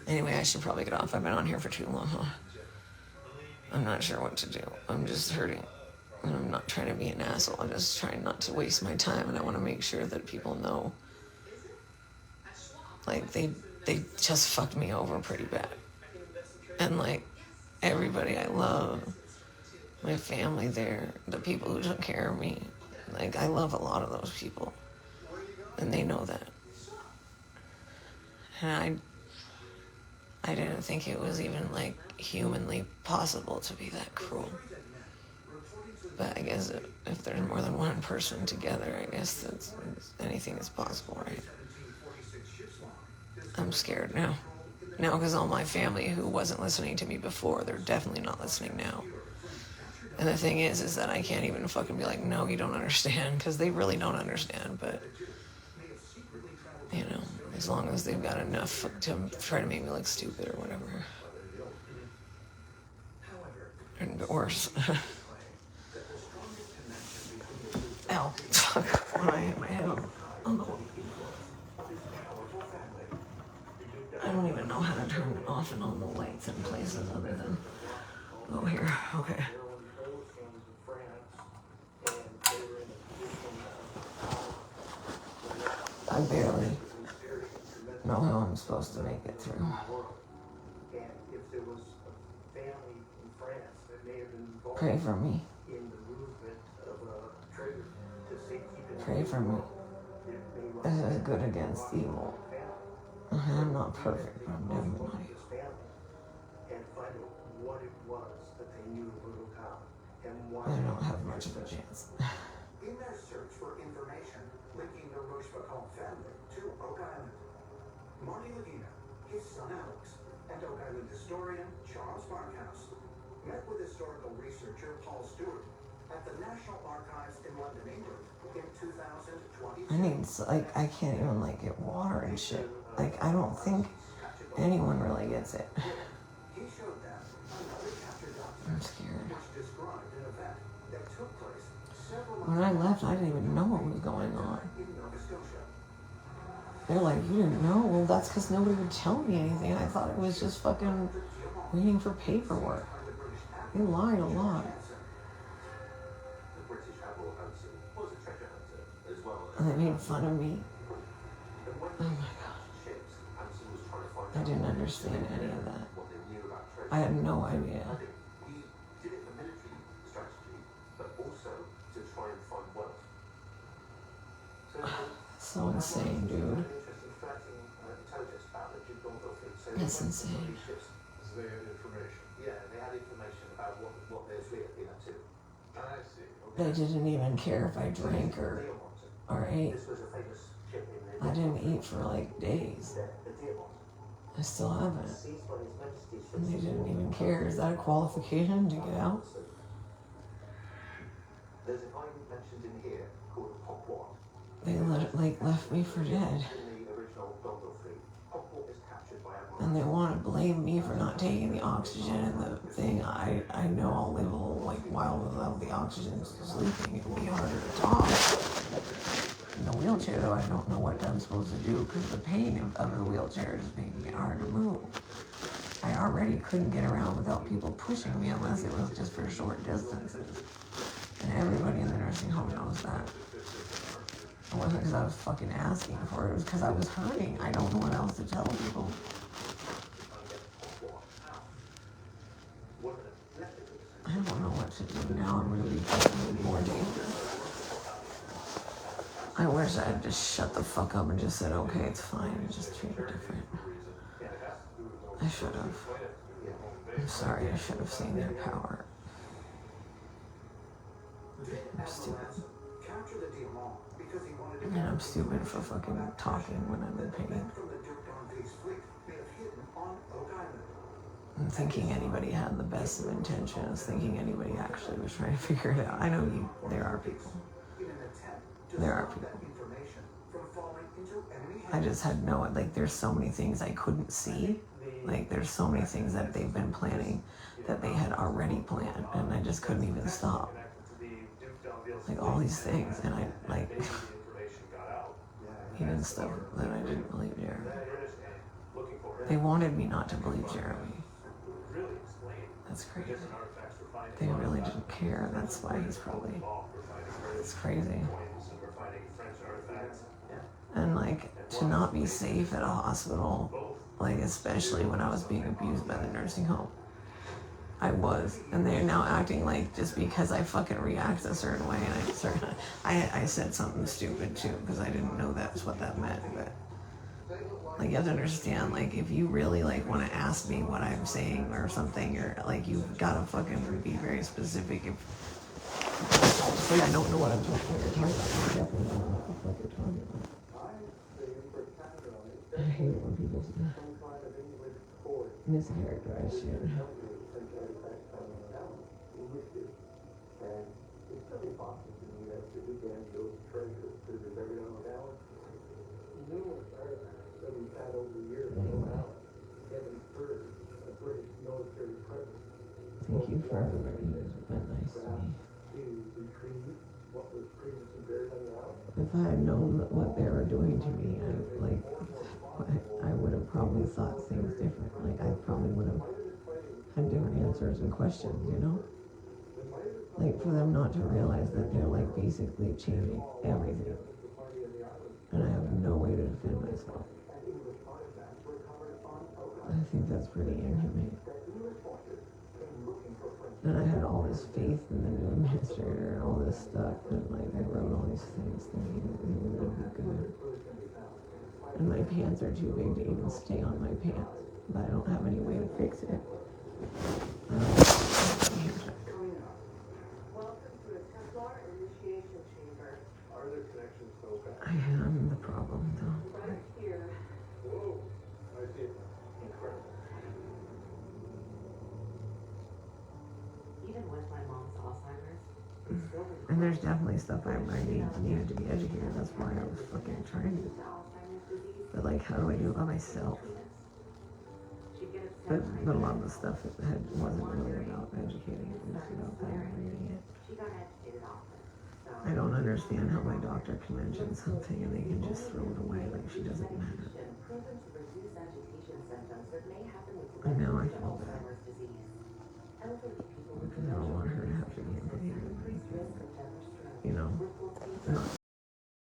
Anyway, I should probably get off. I've been on here for too long, huh? I'm not sure what to do. I'm just hurting. And I'm not trying to be an asshole. I'm just trying not to waste my time. And I want to make sure that people know. Like, they just fucked me over pretty bad. And, like, everybody I love, my family there, the people who took care of me. Like, I love a lot of those people. And they know that. And I didn't think it was even, like, humanly possible to be that cruel. But I guess if there's more than one person together, I guess anything is possible, right? I'm scared now. Now, because all my family who wasn't listening to me before, they're definitely not listening now. And the thing is that I can't even fucking be like, no, you don't understand, because they really don't understand. But, you know, as long as they've got enough to try to make me look stupid or whatever. And worse. Ow. Fuck. When I hit my head on the wall. I don't even know how to turn off and on the lights in places other than... Oh, here. Okay. I barely know how I'm supposed to make it through. Pray for me. Pray for me. This is good against evil. I'm not perfect, but I'm definitely not evil. I don't have much of a chance. In their search for information linking the Rochefoucauld family to Oak Island, Marty Lagina, his son Alex, and Oak Island historian Charles Barkhouse met with historical researcher Paul Stewart at the National Archives in London, England in 2020. I can't even, like, get water and shit. Like, I don't think anyone really gets it. He showed them another captured document I'm scared. which described an event that took place several When I left, I didn't even know what was going on. in Nova Scotia. They're like, you didn't know? Well, that's because nobody would tell me anything. I thought it was just fucking waiting for paperwork. The British He lied a lot. The British Admiral Hudson was a treasure hunter as well as. And they made fun of me. And when Oh he my God. captured ships, Hudson was trying to find I out didn't understand any of that. what they knew about treasure. I had no idea. I think he did it for military strategy, but also to try and find wealth. So, So insane, dude. interesting flirting intelligence about the Duke Gordon fleet. So It's insane. So they had information. yeah, they had information about what their fleet had been up to. I see. They didn't even care if I drank or ate. This was a famous ship in the I didn't eat for like days. the Diamond. I still haven't. Seized by His Majesty's And they ships. didn't even care. Is that a qualification to get out? There's an island mentioned in here called Pockwat. They left me for dead. In the original Gondor fleet, Pockwat is captured by Admiral. And they want to blame me for not taking the oxygen and the thing. I know I'll live a little while without the oxygen, sleeping. It would be harder to talk. In the wheelchair, though, I don't know what I'm supposed to do because the pain of the wheelchair is making it hard to move. I already couldn't get around without people pushing me unless it was just for short distances. And everybody in the nursing home knows that. It wasn't because I was fucking asking for it. It was because I was hurting. I don't know what else to tell people. I don't know what to do now. I'm really fucking more dangerous. I wish I had just shut the fuck up and just said, okay, it's fine, and just treat it different. I should have. I'm sorry, I should have seen their power. I'm stupid. And I'm stupid for fucking talking when I'm in pain. I'm thinking anybody had the best of intentions, thinking anybody actually was trying to figure it out. I know there are people. There are people. I just had there's so many things I couldn't see. Like, there's so many things that they've been planning that they had already planned, and I just couldn't even stop. Like, all these things, and even stuff that I didn't believe Jeremy. They wanted me not to believe Jeremy. That's crazy. They really didn't care. That's why he's probably... It's crazy. And to not be safe at a hospital, especially when I was being abused by the nursing home. I was, and they're now acting like just because I fucking react a certain way, and I said something stupid too because I didn't know that's what that meant. But you have to understand, if you really want to ask me what I'm saying or something, or you've got to fucking be very specific. If I don't know what I'm talking about, I definitely don't know what the fuck you're talking about. I hate it when people mischaracterize shit. Thank you for everybody who's been nice to me. If I had known what they were doing to me, I would have probably thought things different. I probably would have had different answers and questions, for them not to realize that they're basically changing everything. And I have no way to defend myself. I think that's pretty inhumane. And I had all this faith in the new administrator and all this stuff, and I wrote all these things thinking it was going to be good. And my pants are too big to even stay on my pants, but I don't have any way to fix it. I am the problem, though. Right here. Whoa, I see it. Incredible. Even with my mom's Alzheimer's, And there's definitely stuff I needed to be educated. That's why I was fucking trying to. But how do I do it by myself? But a lot of the stuff wasn't really about educating. It was about reading it. I don't understand how my doctor can mention something and they can just throw it away like she doesn't matter. And now I feel bad. you know,